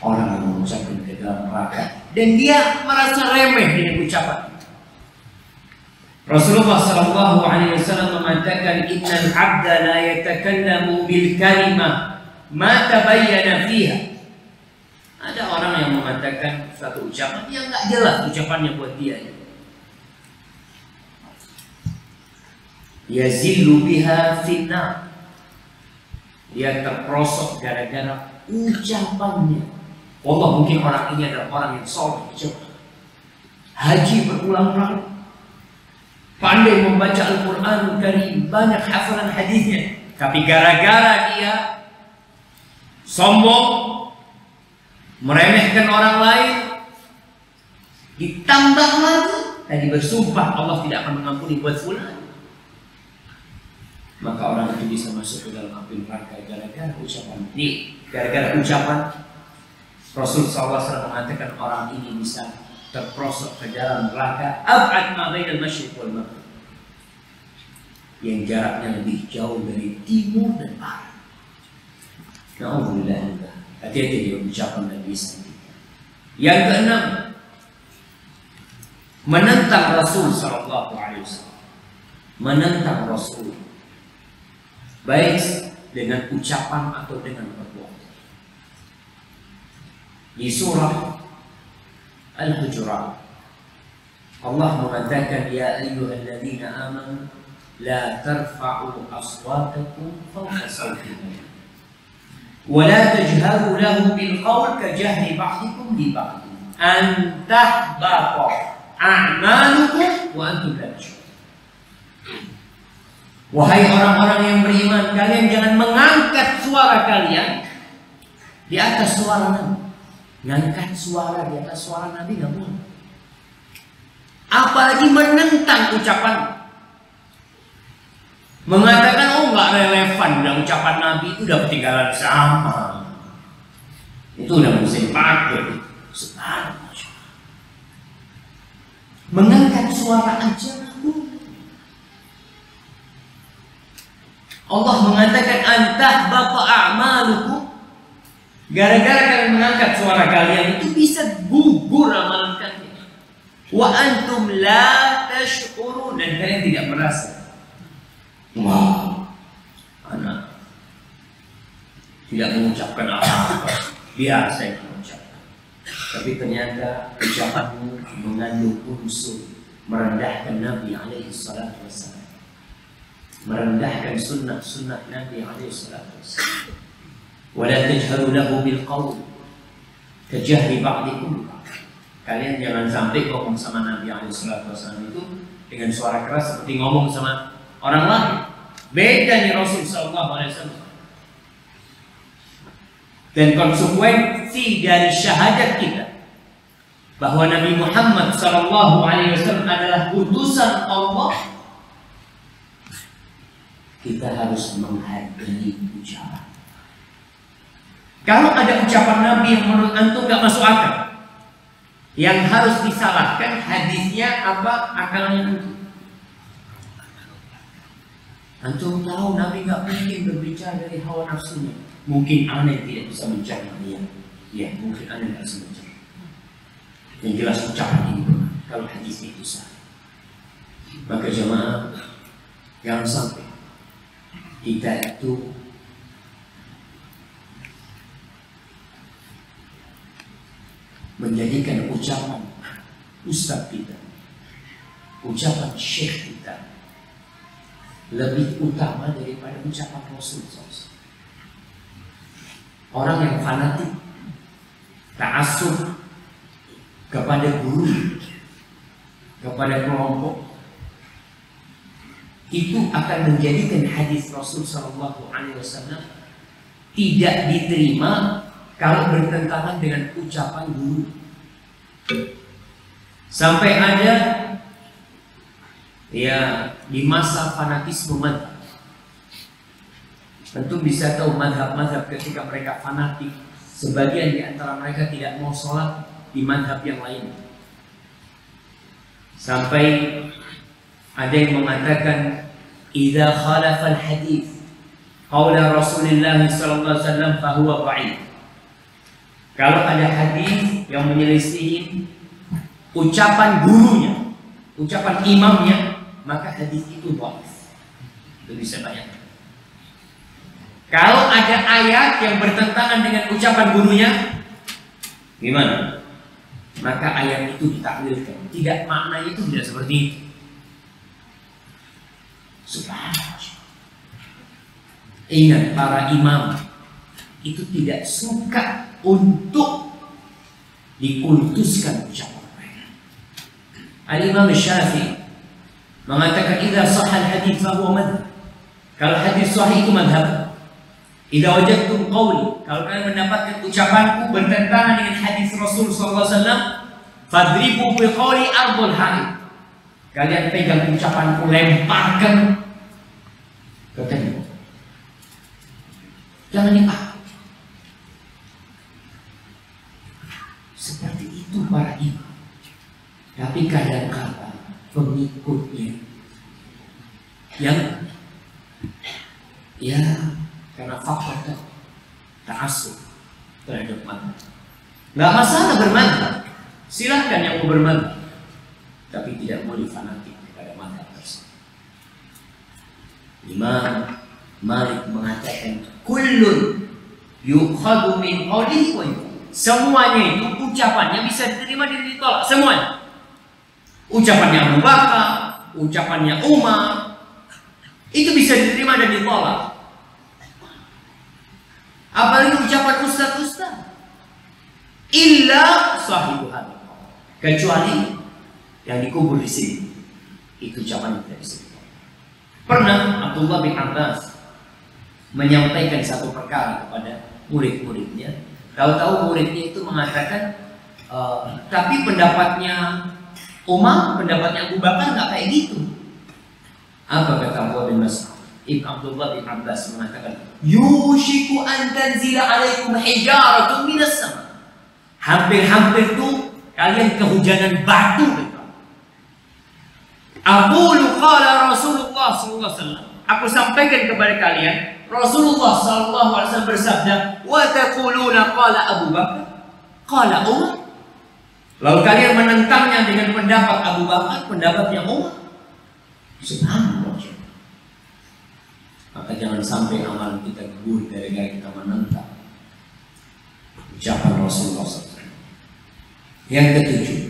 orang yang mengucapkan ke dalam neraka, dan dia merasa remeh dengan ucapan. Rasulullah SAW mengatakan, innal abda la yatakallamu bil kalimah ma tabayyana fiha. Ada orang yang mengatakan satu ucapan yang nggak jelas ucapannya buat dia. Yazillu biha finnar. Dia terprosok gara-gara ucapannya. Allah, mungkin orang ini adalah orang yang soleh, haji berulang kali, pandai membaca Al-Quran Karim, banyak hafalan hadisnya, tapi gara-gara dia sombong, meremehkan orang lain, ditambah lagi tadi bersumpah Allah tidak akan mengampuni buat fulan, maka orang itu bisa masuk ke dalam api neraka gara-gara ucapan. Nih, gara-gara ucapan Rasul SAW mengatakan orang ini bisa terprosok ke dalam neraka ab'ad ma bainal masyriq wal maghrib, yang jaraknya lebih jauh dari timur dan barat. Alhamdulillah. Hati-hati dengan ucapan dan lisan. Yang keenam, menentang Rasul SAW. Menentang Rasul, baik dengan ucapan atau dengan perbuatan. Di surah Al-Hujurat Allah mengatakan, ya ayyuhalladzina amanu la tarfa'u aswatakum fawqa sawti an-nabi wa la tajharu lahu bil qawl ka jahri ba'dikum li ba'd an tahbata a'malukum wa antum la tash'urun. Wahai orang-orang yang beriman, kalian jangan mengangkat suara kalian di atas suara Nabi. Ngangkat suara di atas suara Nabi nggak boleh. Apalagi menentang ucapan, mengatakan oh nggak relevan, udah ucapan Nabi itu udah ketinggalan zaman, itu udah musim pakai. Sekarang mengangkat suara aja nggak boleh. Allah mengatakan antah bapak a'malukum. Gara-gara kalian mengangkat suara kalian itu bisa gugur amalan kalian. Wa antum la tash'urun, dan kalian tidak merasa. Wah, anak tidak mengucapkan apa-apa, biasa yang mengucapkan. Tapi ternyata ucapanmu mengandung unsur merendahkan Nabi alaihi salatu wassalam, merendahkan sunnah Nabi alaihi salatu wassalam. Wala tajharu lahu bil qawl kajahri ba'dikum. Kalian jangan sampai ngomong sama Nabi alaihi salatu wassalam itu dengan suara keras seperti ngomong sama orang lain. Beda nih Rasul sallallahu alaihi wasallam. Dan konsekuensi dari syahadat kita bahwa Nabi Muhammad sallallahu alaihi wasallam adalah utusan Allah, kita harus menghargai ucapan. Kalau ada ucapan Nabi yang menurut antum gak masuk akal, yang harus disalahkan hadisnya apa, akalnya antum. Antum tahu Nabi gak mungkin berbicara dari hawa nafsunya. Mungkin aneh tidak bisa mencerna dia. Ya, mungkin aneh tidak bisa mencerna. Yang jelas ucapan ini kalau hadis itu sah. Maka jemaah, jangan sampai kita itu menjadikan ucapan ustaz kita, ucapan syekh kita lebih utama daripada ucapan Rasul SAW. Orang yang fanatik, ta'assub kepada guru, kepada kelompok, itu akan menjadikan hadis Rasul SAW tidak diterima kalau bertentangan dengan ucapan guru. Sampai ada ya di masa fanatisme madhab, tentu bisa tahu madhab-madhab ketika mereka fanatik, sebagian di antara mereka tidak mau sholat di madhab yang lain. Sampai ada yang mengatakan idza khalafa al-hadits qaula Rasulullah sallallahu alaihi wasallam fa huwa dha'if. Kalau ada hadis yang menyelisihi ucapan gurunya, ucapan imamnya, maka hadis itu dhaif. Itu bisa bayangkan. Kalau ada ayat yang bertentangan dengan ucapan gurunya, gimana? Maka ayat itu ditakwilkan. Tidak, maknanya itu tidak seperti itu. Subhanallah. Ingat, para imam itu tidak suka untuk dikultuskan ucapan mereka. Al-Imam Syafi'i mengatakan idza sahha al-hadits fa huwa madhhab. Kalau hadis sahih itu madhhab. Idza wajadtum qawli, kalau kalian mendapatkan ucapanku bertentangan dengan hadis Rasul sallallahu alaihi wasallam, fadribu bi qawli ardul hadid. Kalian pegang ucapanku, lemparkan ke tembok. Jangan dipakai. Seperti itu para imam. Tapi kadang-kadang pengikutnya yang karena faktor ta'assub terhadap madhab. Nggak masalah bermadhab, silahkan yang mau bermadhab, tapi tidak boleh fanatik kepada madhab tersebut. Imam Malik mengatakan kullun yukhadu min qawlihi wa yukhadu. Semuanya itu ucapannya bisa diterima dan ditolak, semuanya. Ucapannya Abu Bakar, ucapannya Umar, itu bisa diterima dan ditolak. Apalagi ucapan ustaz-ustaz. Illa sahibu hadis. Kecuali yang dikubur di sini. Itu ucapan yang tidak bisa ditolak. Pernah Abdullah bin Abbas menyampaikan satu perkara kepada murid-muridnya. Tahu-tahu muridnya itu mengatakan, tapi pendapatnya Umar, pendapatnya Abu Bakar nggak kayak gitu. Apa kata Abdullah bin Mas'ud? Ibn Abdullah bin Abbas mengatakan, yushiku an tanzila alaikum hijaratun minas sama. Hampir-hampir tuh kalian kehujanan batu. Aqulu qala Rasulullah sallallahu alaihi wasallam. Aku sampaikan kepada kalian, Rasulullah sallallahu alaihi wasallam bersabda, wa taquluna qala Abu Bakar, qala Umar. Lalu kalian menentangnya dengan pendapat Abu Bakar, pendapatnya Umar. Subhanallah. Maka jangan sampai amalan kita gugur gara-gara kita menentang ucapan Rasulullah SAW. Yang ketujuh,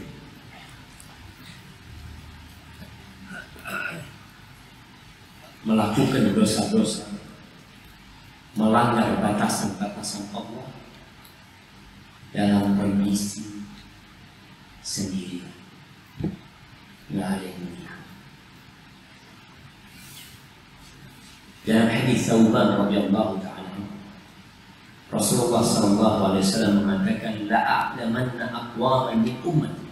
melakukan dosa-dosa, melanggar batasan-batasan Allah dalam permisi sendiri. Nggak ada yang melihat. Dalam hadis Thawban radhiyallahu ta'ala, Rasulullah SAW mengatakan, la a'lamanna aqwaman min ummati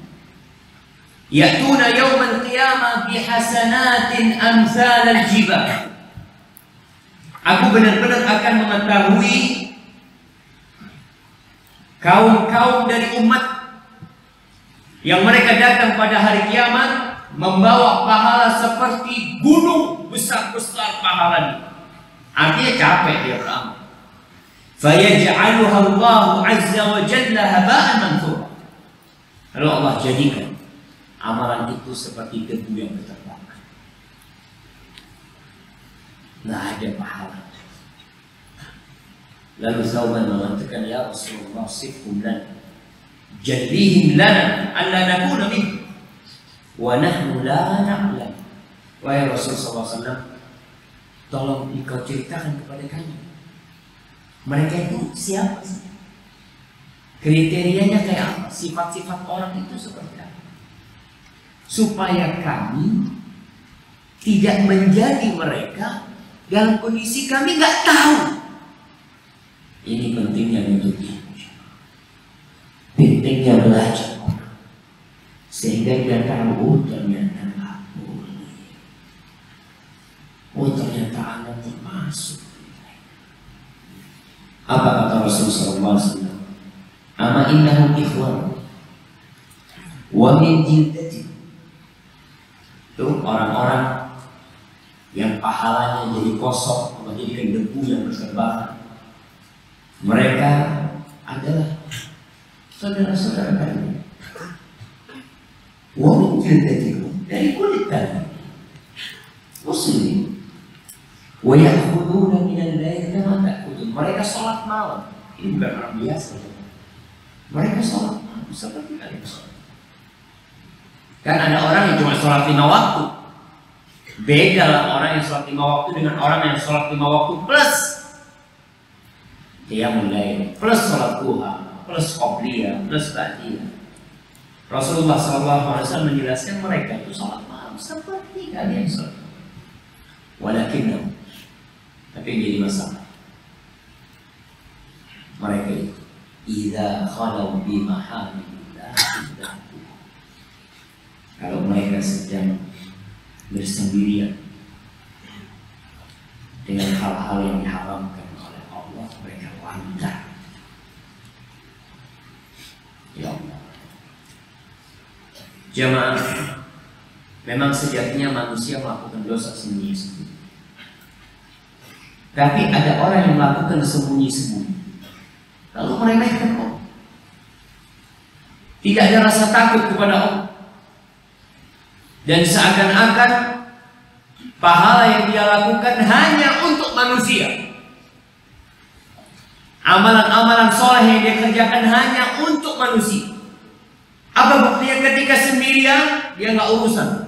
ya'tuna yawmal qiyamah bihasanatin amsal al-jibal. Aku benar-benar akan mengetahui kaum-kaum dari umat yang mereka datang pada hari kiamat membawa pahala seperti gunung besar-besar pahalanya. Artinya capek dia beramal. Fayaj'aluha Allah azza wa jalla haba'an manthura. Lalu Allah jadikan amalan itu seperti debu yang berterbangan. Nggak ada pahala. Lalu Thawban mengatakan, ya Rasulullah, sifhum lana, jallihim lana alla nakuna minhum wa nahnu la na'lam. Wahai Rasulullah SAW, tolong engkau ceritakan kepada kami, mereka itu siapa sih? Kriterianya kayak apa? Sifat-sifat orang itu seperti apa? Supaya kami tidak menjadi mereka dalam kondisi kami nggak tahu. Ini pentingnya untuk ilmu, pentingnya belajar orang, sehingga dia tahu ternyata nggak boleh, ternyata anak termasuk. Apa kata Rasulullah SAW? Ama innahum ikhwan wa min jildati. Itu orang-orang yang pahalanya jadi kosong, menjadikan debu yang berterbangan. Mereka adalah saudara-saudara kalian. Wa min jildati, dari kulit kalian, muslim. Wa ya'khuduna min al-laili ma ta'khudun. Mereka sholat malam. Ini bukan orang biasa. Mereka sholat malam seperti kalian sholat. Kan ada orang yang cuma sholat 5 waktu. Beda lah orang yang sholat 5 waktu dengan orang yang sholat 5 waktu plus dia mulai plus sholat duha, plus qobliyah, plus ba'diyah. Rasulullah SAW menjelaskan mereka itu sholat malam seperti kalian sholat. Walakinna, tapi jadi masalah, mereka itu idza khalau bi mahamillah, kalau mereka sedang bersendirian dengan hal-hal yang diharamkan oleh Allah, mereka langgar. Ya Allah, jamaah, memang sejatinya manusia melakukan dosa sembunyi-sembunyi. Tapi ada orang yang melakukan sembunyi-sembunyi, lalu meremehkan Allah. Tidak ada rasa takut kepada Allah. Dan seakan-akan pahala yang dia lakukan hanya untuk manusia. Amalan-amalan soleh yang dia kerjakan hanya untuk manusia. Apa buktinya ketika sendirian dia nggak urusan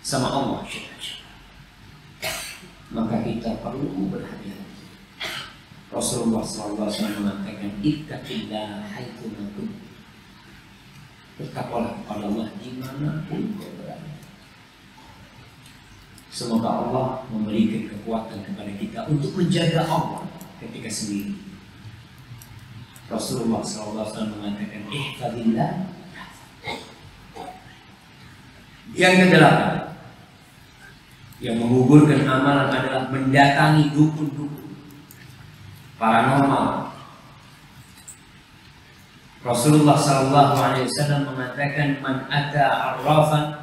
sama Allah. Maka kita perlu berhati-hati. Rasulullah SAW mengatakan, ittaqillah haitsu ma kunta. Bertakwalah kepada Allah dimanapun kau berada. Semoga Allah memberikan kekuatan kepada kita untuk menjaga Allah ketika sendiri. Rasulullah SAW mengatakan, ihfazillah. Yang kedelapan, yang menggugurkan amalan adalah mendatangi dukun-dukun paranormal. Rasulullah SAW mengatakan, man ata arrafan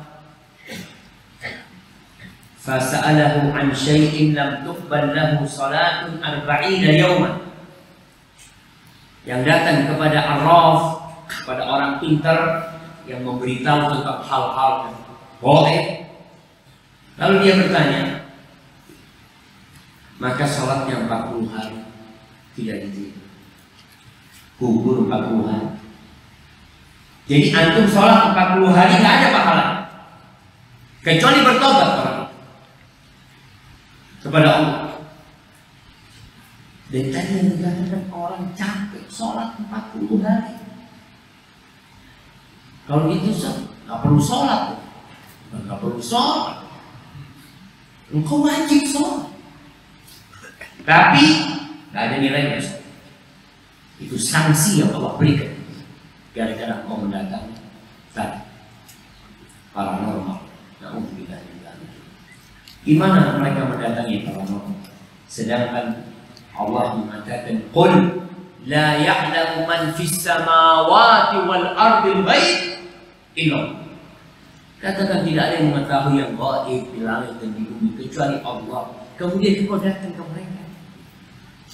fasa'alahu an syai'in lam tuqbal lahu salatun 40 yawman. Yang datang kepada arraf, kepada orang pintar yang memberitahu tentang hal-hal yang boleh, lalu dia bertanya, maka sholatnya 40 hari tidak diterima. Gugur 40 hari. Jadi antum sholat 40 hari nggak ada pahala, kecuali bertobat orang kepada Allah. Dan tadi yang dikatakan orang capek sholat 40 hari. Kalau gitu nggak perlu sholat, nggak perlu sholat. Engkau wajib sholat, tapi nggak ada nilainya. Itu sanksi yang Allah berikan gara-gara mau mendatangi tadi paranormal. Gimana mereka mendatangi paranormal? Sedangkan Allah mengatakan, "Qul la ya'lamu man fis samawati wal ardil ghaib illa." Katakan tidak ada yang mengetahui yang gaib di langit dan di bumi kecuali Allah. Kemudian kau datang ke mereka,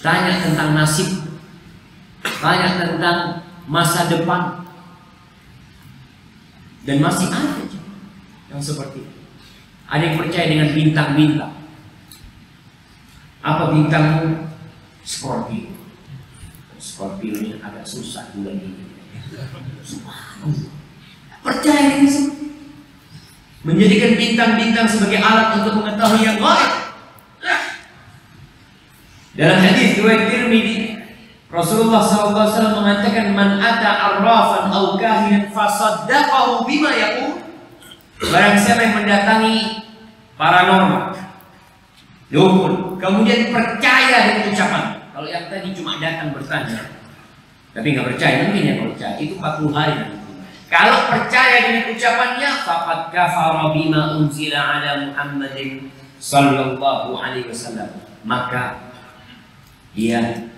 tanya tentang nasib, tanya tentang masa depan, dan masih ada yang seperti itu. Ada yang percaya dengan bintang-bintang. Apa bintangmu? Scorpio. Scorpio ini agak susah bulan ini. Percaya dengan itu, menjadikan bintang-bintang sebagai alat untuk mengetahui yang gaib. Dalam hadis riwayat Tirmidzi, Rasulullah SAW mengatakan, "Man ata arrafan aw kahinan fasaddaqahu bima yaqul." Barang siapa yang mendatangi paranormal, dukun, kemudian percaya dengan ucapan. Kalau yang tadi cuma datang bertanya, tapi nggak percaya, mungkin yang percaya itu 40 hari nanti. Kalau percaya dengan ucapannya, faqad kafara bima unzila ala Muhammadin sallallahu alaihi wasallam, maka dia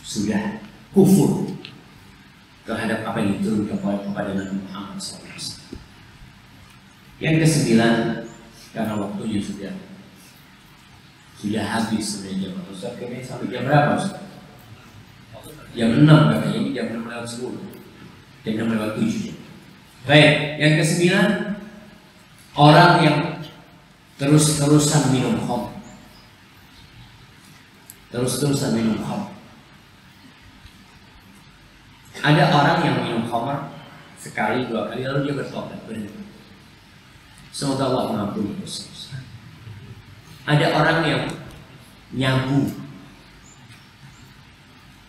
sudah kufur terhadap apa yang diturunkan kepada Nabi Muhammad SAW. Yang kesembilan, karena waktunya sudah habis sebenarnya. Ustaz, kayaknya sampai jam berapa, Ustaz? Jam 6 katanya, ini jam 6 lewat 10, jam 6 lewat 7. Baik, yang kesembilan, orang yang terus-terusan minum khamr. Terus-terusan minum khamr. Ada orang yang minum khamr sekali, 2 kali, lalu dia bertobat, berhenti. Semoga Allah mengampuni dosa. Ada orang yang nyabu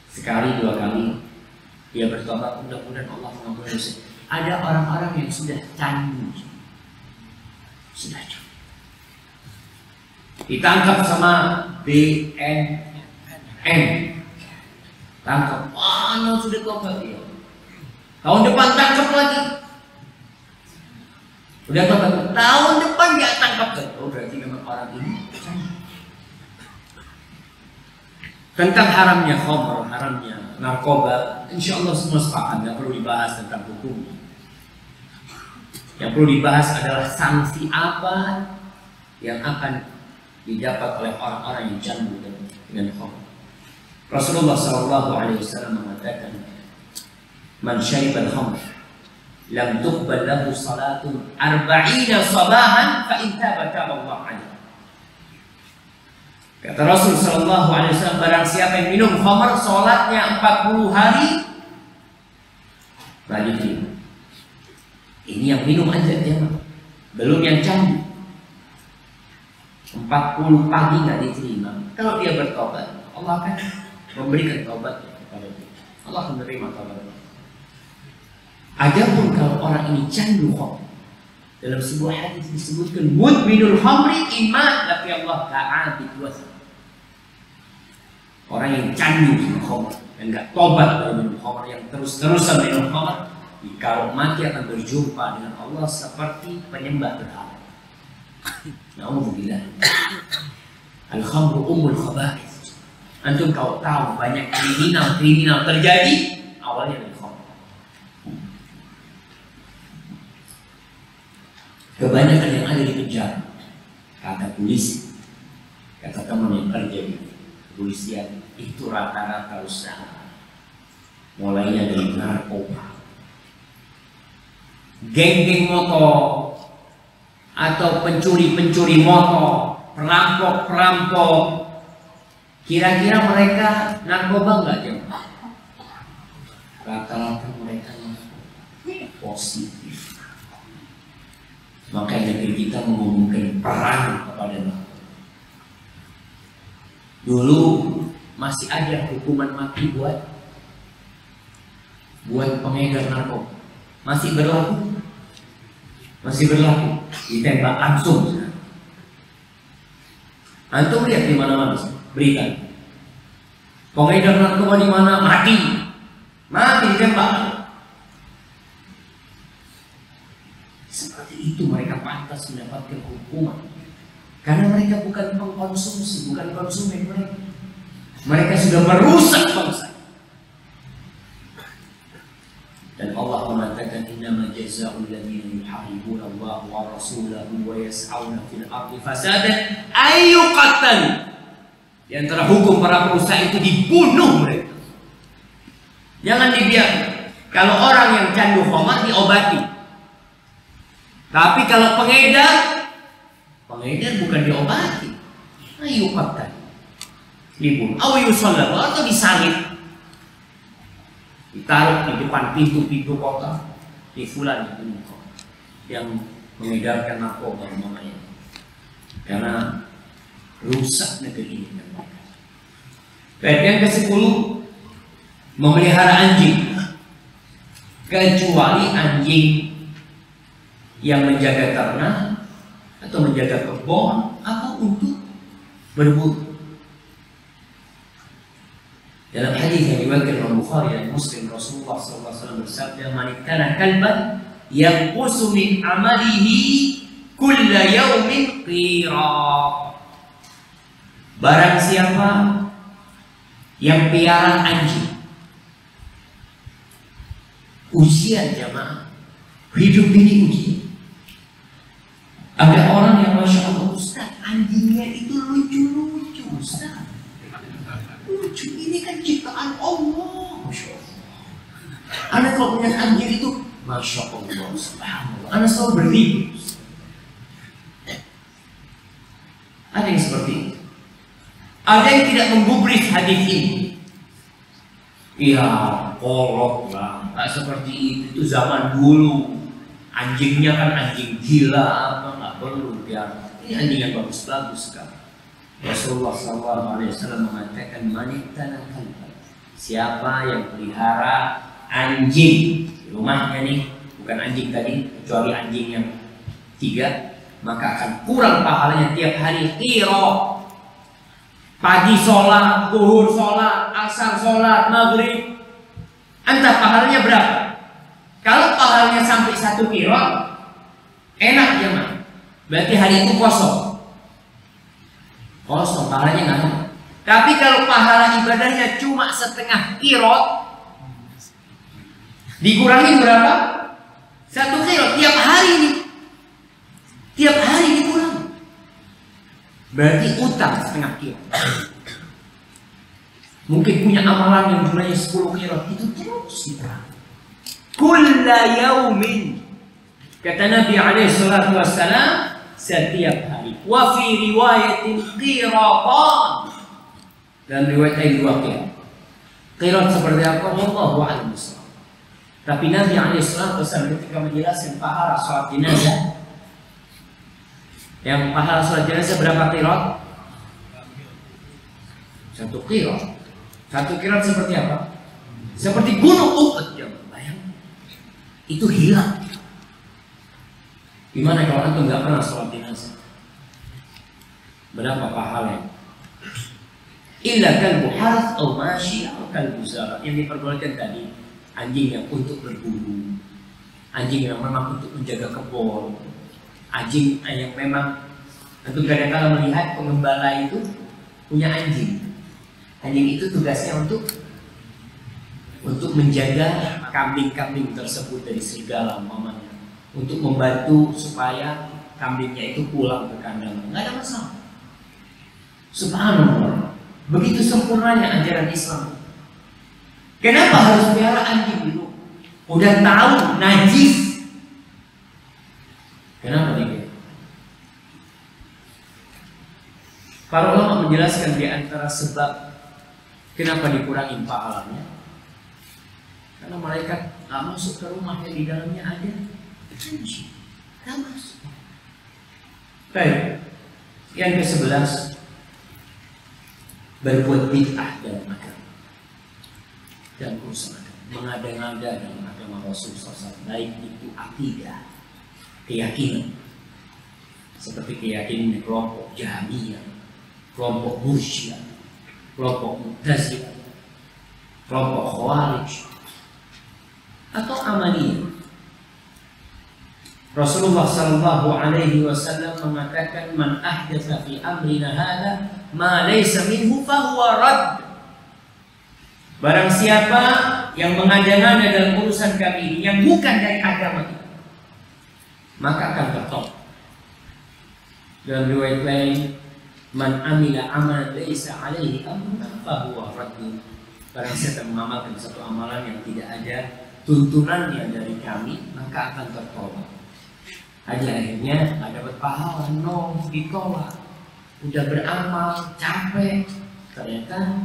sekali, 2 kali, dia bertobat, mudah-mudahan Allah mengampuni dosa. Ada orang-orang yang sudah candu, sudah candu, ditangkap sama BNN, tangkap, no, sudah tobat ya. Tahun depan tangkap lagi. Udah tobat, tahun depan dia tangkap lagi. Oh, berarti memang orang ini tentang haramnya khamr, haramnya narkoba. Insya Allah semua sepakat, nggak perlu dibahas tentang hukumnya. Yang perlu dibahas adalah sanksi apa yang akan didapat oleh orang-orang yang candu dengan khamr. Rasulullah SAW mengatakan, "Man syaribal khamr lam tuqbal lahu salatun 40 sabahan fa in taba Allah alaihi." Kata Rasul sallallahu alaihi wasallam, barang siapa yang minum khamr, salatnya 40 hari bagi dia. Ini yang minum aja jemaah, belum yang candu. 40 pagi nggak diterima. Kalau dia bertobat, Allah akan memberikan taubatnya kepada dia. Allah akan menerima taubatnya. Adapun kalau orang ini candu khamr, dalam sebuah hadis disebutkan mudminul khamri imma laqi Allah ka'abid wasa. Orang yang candu minum khamr dan enggak tobat dari minum khamr, yang terus-terusan minum khamr, kalau mati akan berjumpa dengan Allah seperti penyembah berhala. Na'udzubillah. Al-khamru ummul khaba'ith. Antum kau tahu banyak kriminal terjadi awalnya dari khamr. Kebanyakan yang ada di penjara, kata polisi, kata teman yang kerja di kepolisian, itu rata-rata usaha, mulainya dari narkoba, geng-geng motor, atau pencuri-pencuri motor, perampok-perampok, kira-kira mereka narkoba nggak jemaah? Rata-rata mereka positif. Maka negeri kita mengumumkan perang kepada narkoba. Dulu masih ada hukuman mati buat pengedar narkoba. Masih berlaku, ditembak langsung. Antum lihat di mana-mana berita. Pengedar narkoba di mana mati ditembak. Seperti itu mereka pantas mendapatkan hukuman. Karena mereka bukan pengkonsumsi, bukan konsumen mereka. Mereka sudah merusak bangsa. Dan Allah mengatakan innama jazaa'ul ladzina yuharibuna Allah wa rasulahu wa yas'auna fil ardi fasadan ay yuqtalu. Di antara hukum para perusahaan itu dibunuh mereka. Jangan dibiarkan. Kalau orang yang candu khamar diobati. Tapi kalau pengedar bukan diobati. Ayo yuqtalu. Dibunuh. Aw yusallabu atau disalib. Ditaruh di depan pintu-pintu kota, di fulan di kota yang mengedarkan narkoba namanya. Karena rusak negeri ini. Baik, yang ke-10, memelihara anjing. Kecuali anjing yang menjaga ternak atau menjaga kebun atau untuk berburu. Dalam hadis yang diriwayatkan oleh Bukhari dan Muslim, Rasulullah SAW bersabda, "Man ittana kalban yanqusu min amalihi kulla yaumin qira." Barang siapa yang piara anjing, ujian jamaah, hidup ini ujian. Ada orang yang masya Allah, Ustaz, anjingnya itu lucu-lucu, Ustaz. Lucu, ini kan ciptaan Allah, masya Allah. Anak kalau punya anjing itu, masya Allah, subhanallah. Anak selalu beribu. Ada yang seperti itu. Ada yang tidak menggubris hadis ini. Iya, kolot lah, nggak seperti itu zaman dulu. Anjingnya kan anjing gila, apa nggak perlu biar ini anjing yang bagus-bagus kan. Rasulullah SAW mengatakan, "Manittana kalban." Siapa yang pelihara anjing di rumahnya nih, bukan anjing tadi, kecuali anjing yang 3, maka akan kurang pahalanya tiap hari qira. Pagi sholat, zuhur sholat, asar sholat, maghrib. Entah pahalanya berapa. Kalau pahalanya sampai 1 qira, enak ya mah. Berarti hari itu kosong, pahalanya nggak ada. Tapi kalau pahala ibadahnya cuma setengah qira, dikurangin berapa? 1 qira tiap hari nih. Tiap hari dikurang. Berarti utang setengah qira. Mungkin punya amalan yang jumlahnya 10 qira, itu terus dikurang. Kulla yaumin. Kata Nabi SAW, setiap hari. Wa fi riwayatin qiratan. Dan riwayat yang 2 qirat. Qirat seperti apa? Wallahu a'lam bishawab. Tapi Nabi SAW ketika menjelaskan pahala sholat jenazah, yang pahala sholat jenazah berapa qirat? 1 qirat. 1 qirat seperti apa? Seperti gunung Uhud. Bayang, itu hilang. Gimana kalau antum nggak pernah sholat jenazah? Berapa pahalanya? Illa kalbu harth atau masyi atau kalbu zara. Yang diperbolehkan tadi anjing yang untuk berburu, anjing yang memang untuk menjaga kebun, anjing yang memang antum kadang-kadang melihat pengembala itu punya anjing. Anjing itu tugasnya untuk menjaga kambing-kambing tersebut dari serigala umpamanya, untuk membantu supaya kambingnya itu pulang ke kandang, nggak ada masalah. Subhanallah, begitu sempurnanya ajaran Islam. Kenapa harus pelihara anjing dulu? Udah tahu najis, kenapa dia? Para ulama menjelaskan di antara sebab kenapa dikurangi pahalanya, karena malaikat nggak masuk ke rumah yang di dalamnya ada kunci, nggak masuk. Baik, yang ke-11, berbuat bid'ah dalam agama dan urusan agama, mengada-ngada dalam agama Rasul SAW, baik itu akidah, keyakinan, seperti keyakinan kelompok Jahmiyah, kelompok Murji'ah, kelompok Mu'tazilah, kelompok Khawarij, atau amaliyah. Rasulullah sallallahu alaihi wasallam mengatakan, man ahdatsa fi amrina hadza ma laysa minhu fahuwa radd. Barang siapa yang mengada-ngada dalam urusan kami ini yang bukan dari agama kita, maka akan tertolak. Dalam riwayat lain, man amila amalan laysa alaihi amruna fahuwa radd. Barang siapa mengamalkan satu amalan yang tidak ada tuntunannya dari kami, maka akan tertolak. Akhirnya nggak dapat pahala, ditolak. Udah beramal, capek, ternyata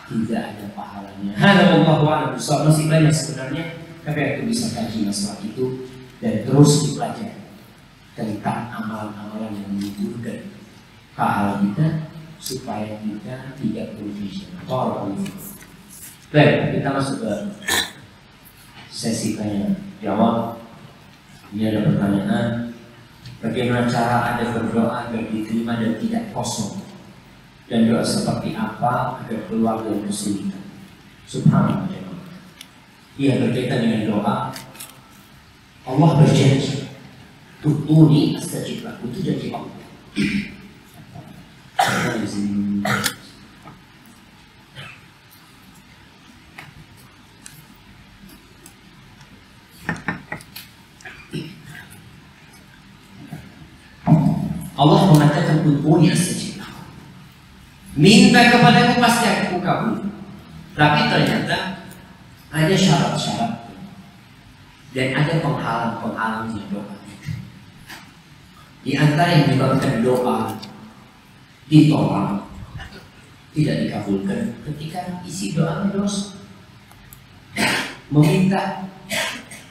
tidak ada pahalanya. Wallahu a'lam bishawab. Masih banyak sebenarnya, tapi aku bisa kaji masalah itu dan terus dipelajari tentang amalan-amalan yang menunjukkan pahala kita supaya kita tidak merugi. Baik, kita masuk ke sesi tanya jawab. Ini ada pertanyaan, bagaimana cara Anda berdoa agar diterima dan tidak kosong, dan doa seperti apa agar keluar dari kesulitan? Subhanallah. Ia berkaitan dengan doa. Allah berjanji, "Ud'uni astajib lakum." Itu janji Allah. Allah mengatakan, "Ud'uni astajib lakum." Minta kepadaku pasti aku kabul. Tapi ternyata ada syarat-syarat dan ada penghalang-penghalangnya doa. Di antara yang menyebabkan doa ditolak, tidak dikabulkan, ketika isi doa dosa, meminta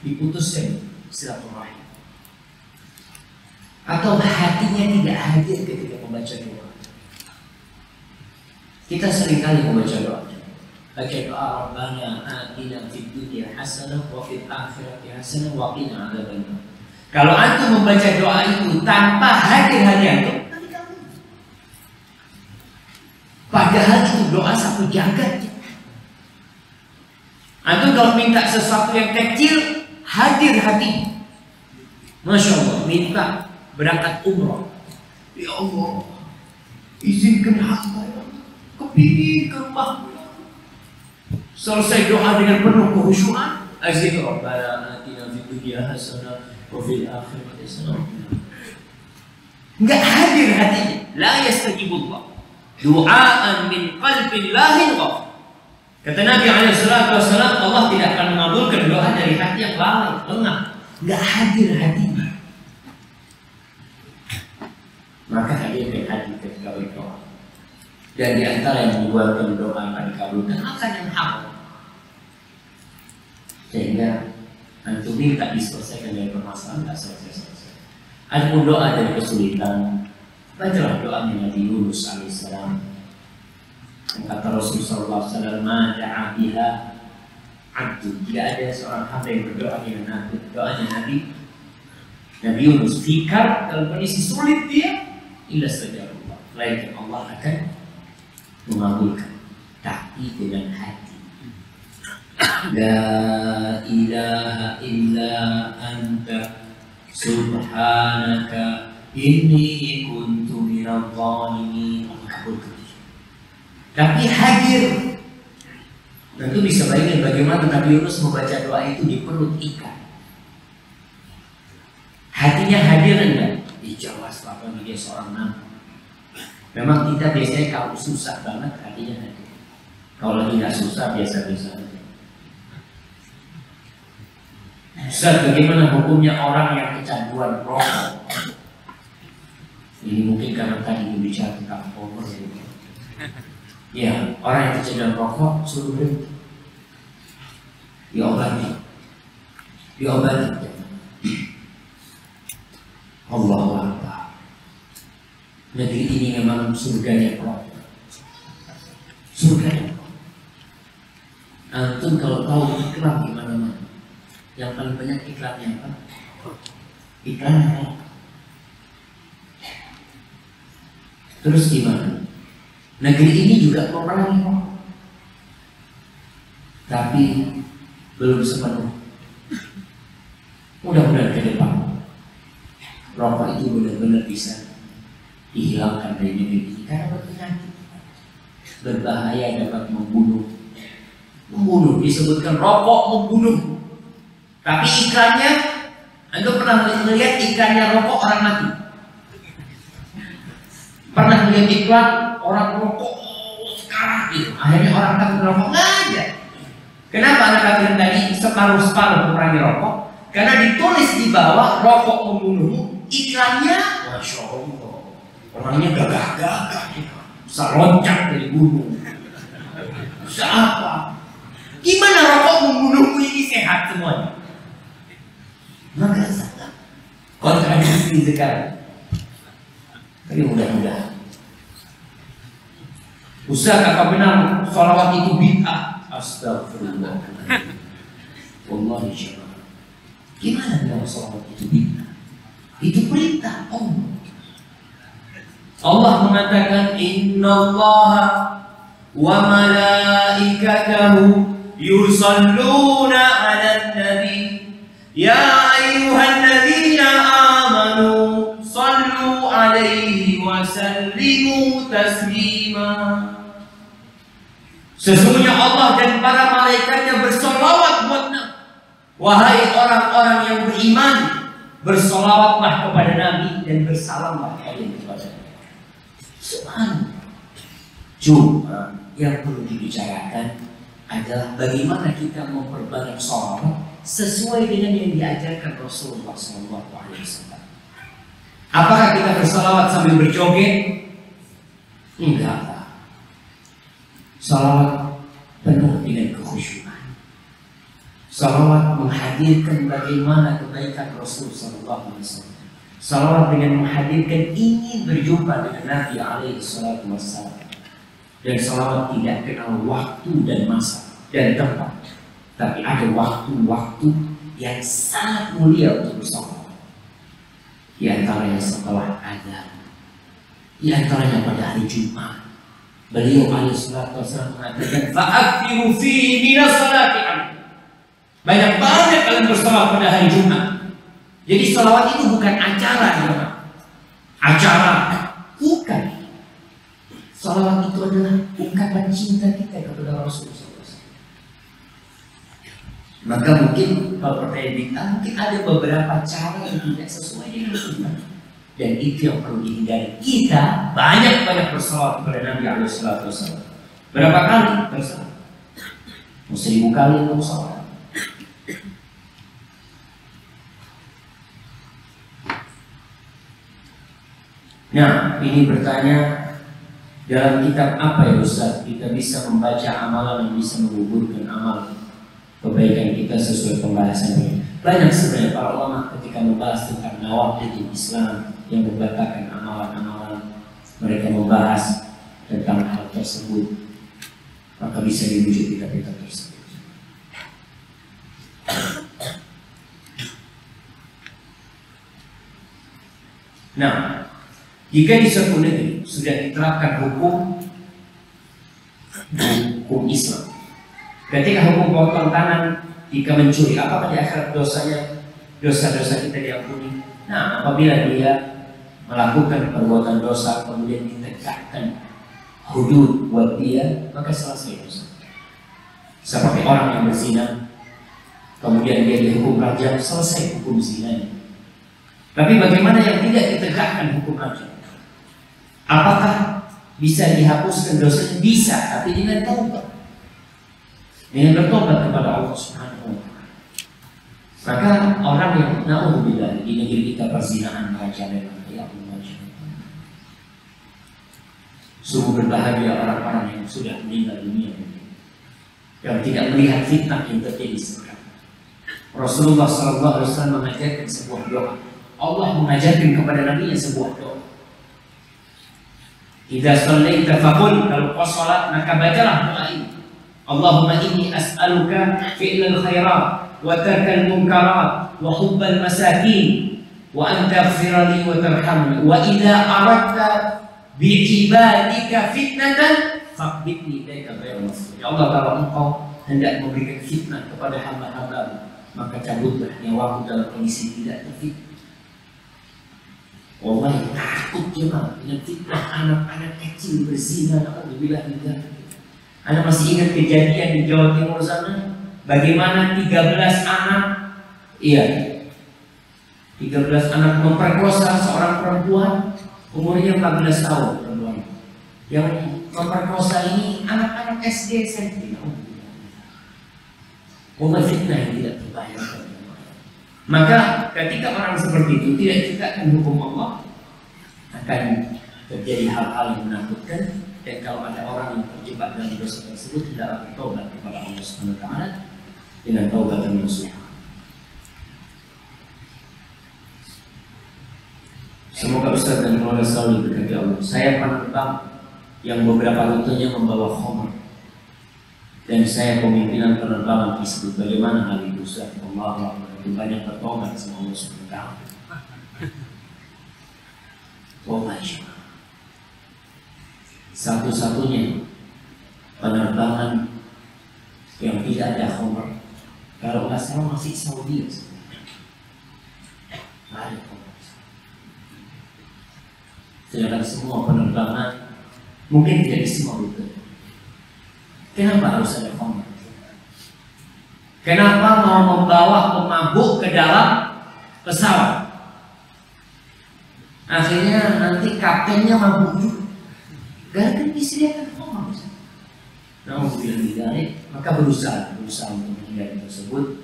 diputuskan silaturahim, atau hatinya tidak hadir ketika membaca doa. Kita seringkali membaca doa. Baca doa, Rabbana atina fid dunya hasanah wa fil akhirati hasanah wa qina adzabannar. Kalau antum membaca doa itu tanpa hadir hati antum, padahal itu doa satu jagat. Antum kalau minta sesuatu yang kecil, hadir hati. Masya Allah, minta berangkat umroh. Ya Allah, izinkan hamba kepingin ke rumah. Selesai doa dengan penuh kehusyuan, azza Rabbana atina fid dunya hasanah wa fil akhirati hasanah. Enggak hadir hatinya. La yastajibullah du'aan min qalbin lahin ghafil. Kata Nabi SAW, Allah tidak akan mengabulkan doa dari hati yang lalai, lengah, enggak hadir hatinya. Maka hadirkan hati ketika berdoa. Dan di antara yang membuatkan doa akan dikabulkan, makan yang halal. Sehingga antum minta diselesaikan dari permasalahan, tidak selesai-selesai. Ada pun doa dari kesulitan, bacalah doanya Nabi Yunus alaihissalam. Kata Rasulullah SAW, "Ma da'a biha abdu." Tidak ada seorang hamba yang berdoa dengan doanya Nabi Yunus. Fikar dalam kondisi sulit dia, illa stajabullah, melainkan Allah akan mengabulkan, tapi dengan hati. La ilaha illa anta subhanaka inni kuntu minadh dhalimin. Kabulkan. Tapi hadir. Tentu bisa bayangin bagaimana Nabi Yunus membaca doa itu di perut ikan. Hatinya hadir enggak? Jelas apalagi dia seorang nabi. Memang kita biasanya kalau susah banget hatinya hadir. Kalau lagi nggak susah biasa-biasa aja. Ustaz, bagaimana hukumnya orang yang kecanduan rokok? Ini mungkin karena tadi berbicara tentang power. Ya, orang yang tercedera rokok suruh berhenti. Diobati. Allahu Akbar. Negeri ini memang surganya rokok. Surganya rokok. Antum kalau tahu iklan di mana-mana, yang paling banyak iklannya apa? Iklannya rokok. Terus gimana? Negeri ini juga memerangi rokok, tapi belum sepenuh. Mudah-mudahan ke depan rokok itu benar-benar bisa dihilangkan dari negeri ini karena berpenyakit, berbahaya, dapat membunuh. Disebutkan rokok membunuh, tapi iklannya, Anda pernah melihat iklannya rokok orang mati? Pernah melihat iklan orang rokok sekarang gitu, akhirnya orang takut merokok? Nggak ada. Kenapa anak katakan tadi separuh-separuh mengurangi rokok? Karena ditulis di bawah rokok membunuhmu, iklannya Masya Allah, orangnya gagah-gagah gitu, bisa loncat dari gunung, bisa apa? Gimana rokok membunuhmu ini sehat semuanya? Maka salah kontradiksi sekarang. Tapi mudah-mudahan Ustaz, apa benar sholawat itu bid'ah? Astagfirullah. Wallahi syarah. Gimana benar sholawat itu bid'ah? Itu perintah Allah. Allah mengatakan innallaha wa malaikatahu yusalluna 'alan nabi ya ayyuhalladzina amanu sallu 'alaihi wa sallimu taslima. Sesungguhnya Allah dan para malaikatnya bersolawat buat Nabi. Wahai orang-orang yang beriman, bersolawatlah kepada Nabi dan bersalamlah kalian kepada Nabi. Subhanallah. Cuma yang perlu dibicarakan adalah bagaimana kita memperbanyak sholawat sesuai dengan yang diajarkan Rasulullah SAW. Apakah kita bersolawat sambil berjoget? Enggak lah. Salawat penuh dengan kekhusyuan. Salawat menghadirkan bagaimana kebaikan Rasul Sallallahu Alaihi Wasallam. Salawat dengan menghadirkan ingin berjumpa dengan Nabi Alaihi Wasallam. Dan salawat tidak kenal waktu dan masa dan tempat, tapi ada waktu-waktu yang sangat mulia untuk bersalawat. Di antaranya setelah azan, di antaranya pada hari Jumat. Beliau alaihissalatu wassalam mengatakan fa'akthiru fi minas salati alaihi. Banyak-banyak kalian bersalawat pada hari Jumat. Jadi salawat itu bukan acara ya. Acara bukan. Salawat itu adalah ungkapan cinta kita kepada Rasulullah SAW. Maka mungkin kalau pertanyaan bid'ah, mungkin ada beberapa cara yang tidak sesuai dengan sunnah. Dan itu yang perlu dihindari. Kita banyak-banyak bersalawat kepada Nabi SAW. Berapa kali bersalawat? 1000 kali untuk salawat. Nah, ini bertanya, dalam kitab apa ya Ustaz kita bisa membaca amalan yang bisa menggugurkan amal kebaikan kita sesuai pembahasannya? Banyak sebenarnya para ulama ketika membahas tentang nawaqidul Islam yang membatalkan amalan-amalan, mereka membahas tentang hal tersebut, maka bisa dirujuk kitab-kitab tersebut. Nah, jika di suatu negeri sudah diterapkan hukum Islam, ketika hukum potong tangan jika mencuri, apakah di akhirat dosanya dosa-dosa kita diampuni? Nah, apabila dia melakukan perbuatan dosa kemudian ditegakkan hudud buat dia, maka selesai dosa. Seperti orang yang berzina kemudian dia dihukum rajam, selesai hukum zinanya. Tapi bagaimana yang tidak ditegakkan hukum rajam? Apakah bisa dihapuskan dosanya? Bisa, tapi dengan taubat, dengan bertobat kepada Allah Subhanahu wa Ta'ala. Maka orang yang naudzubillah di negeri kita perzinahan merajalela, ya Allah, Sungguh berbahagia orang-orang yang sudah meninggal dunia, yang tidak melihat fitnah yang terjadi sekarang. Rasulullah SAW mengajarkan sebuah doa. Allah mengajarkan kepada Nabi sebuah doa. Idza shallaita faqul, kalau kau salat maka bacalah doa ini. Allahumma inni as'aluka fi'lal khairat wa tarkal munkarat wa hubbal masakin wa an taghfira li wa tarhamni wa idza aradta bi'ibadika fitnatan faqbitni ilaika ghairu mafsud. Ya Allah, kalau engkau hendak memberikan fitnah kepada hamba-hamba-Mu, maka cabutlah nyawaku dalam kondisi tidak terfitnah. Wallahi takut jemaah dengan fitnah anak-anak kecil berzina. Alhamdulillah. Anda masih ingat kejadian di Jawa Timur sana? Bagaimana 13 anak, 13 anak memperkosa seorang perempuan umurnya 14 tahun perempuan. Yang memperkosa ini anak-anak SD SMP. Fitnah yang tidak terbayangkan. Maka ketika orang seperti itu tidak ditegakkan hukum Allah, akan terjadi hal-hal yang menakutkan. Dan kalau ada orang yang terjebak dalam dosa tersebut, tidak bertobat kepada Allah Subhanahu wa taala dengan taubat yang nasuha. Semoga Ustaz dan keluarga selalu diberkati Allah. Saya penerbang yang beberapa rutenya membawa khamr, dan saya pemimpinan penerbangan tersebut. Bagaimana hal itu Ustaz? Allah banyak bertobat sama Allah Subhanahu wa taala. Tobat. Satu-satunya penerbangan yang tidak ada khamr, kalau nggak salah masih Saudi. Ada khamr. Sedangkan semua penerbangan mungkin tidak di semua rute. Kenapa harus ada khamr? Kenapa mau membawa pemabuk ke dalam pesawat? Akhirnya nanti kaptennya mabuk juga. Gara-gara disediakan khamr. Namun bila maka berusaha untuk menghindari tersebut.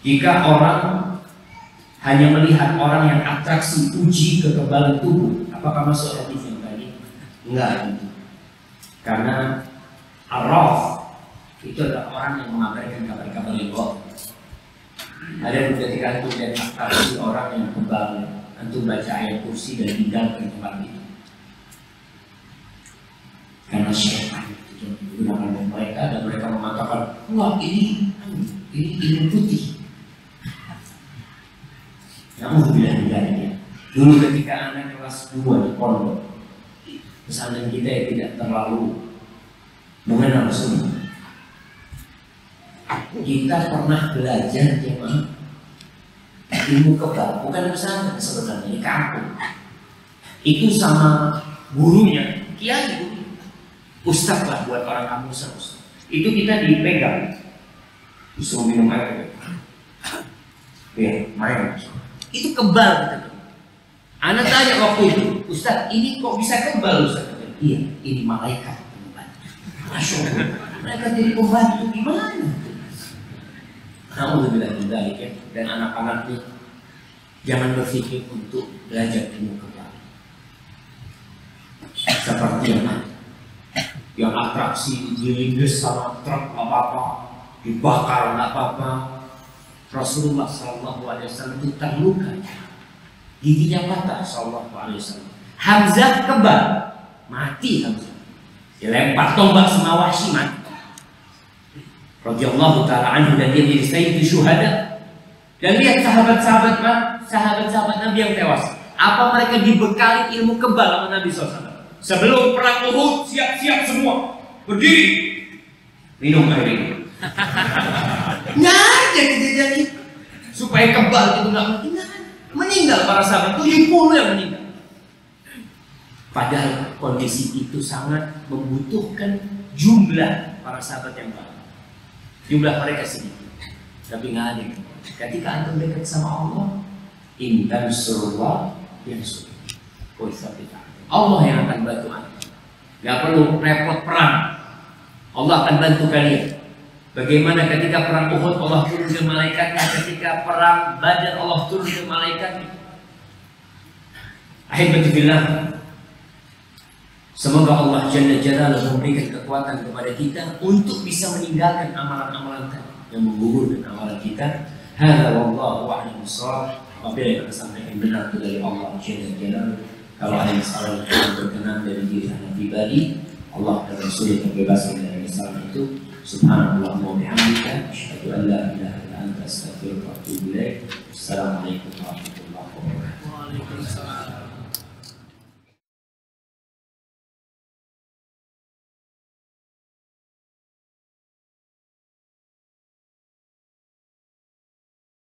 Jika orang hanya melihat orang yang atraksi uji kekebalan tubuh, apakah masuk hadis yang tadi? Enggak gitu. Karena arraf itu adalah orang yang mengabarkan kabar-kabar yang gaib. Ada ketika antum dan atraksi orang yang kebal, antum baca ayat kursi dan tinggalkan tempat itu. Karena syaitan itu menggunakan mereka dan mereka mengatakan, wah ini ilmu putih. Namun bila tidak. Dulu ketika anak kelas 2 di pondok, pesantren kita ya tidak terlalu mengenal semua. Kita pernah belajar jemaah ilmu kebal, bukan pesantren sebenarnya, di kampung. Itu sama gurunya, kiai guru. Ustaz lah buat orang kampung Ustaz. Itu kita dipegang, disuruh minum air. Ya, main. Itu kebal gitu. Anak tanya waktu itu, Ustaz, ini kok bisa kebal Ustaz? Iya, ini malaikat pembantu. Masya Allah, mereka jadi pembantu gimana? Alhamdulillah ya. Dan anak-anak ini jangan berpikir untuk belajar ilmu kebal. Seperti yang atraksi dilindas sama truk apa-apa, dibakar nggak apa-apa. Rasulullah SAW itu terluka, giginya patah. SAW. Hamzah kebal, mati Hamzah. Dilempar tombak sama Wahsy, mati. Radhiyallahu ta'ala anhu, dan dia menjadi sayyidul syuhada. Dan lihat sahabat-sahabat Nabi yang tewas. Apa mereka dibekali ilmu kebal sama Nabi SAW? Sebelum perang Uhud, siap-siap semua, berdiri, minum air ini. Nggak ada kejadian itu supaya kebal itu nggak meninggal para sahabat, 70 yang meninggal. Padahal kondisi itu sangat membutuhkan jumlah para sahabat yang banyak. Jumlah mereka sedikit, tapi nggak ada. Ketika antum dekat sama Allah, intan surullah yang suruh. Allah yang akan bantu antum. Nggak perlu repot perang. Allah akan bantu kalian. Bagaimana ketika perang Uhud Allah turun ke malaikatnya, ketika perang Badar Allah turun ke malaikatnya. Ahibati fillah, semoga Allah Jalla Jalaluhu memberikan kekuatan kepada kita untuk bisa meninggalkan amalan-amalan yang menggugurkan amalan kita. Hadza wallahu a'lam bissawab. Apabila yang kita sampaikan benar dari Allah Jalla Jalaluhu, kalau ada yang salah yang berkenan dari diri anda pribadi, Allah dan Rasul yang terbebaskan dari kesalahan itu. Subhanallah wa bihamdika, asyhadu an la ilaha illa anta, astaghfiruka wa atubu ilaik. Assalamualaikum warahmatullahi wabarakatuh.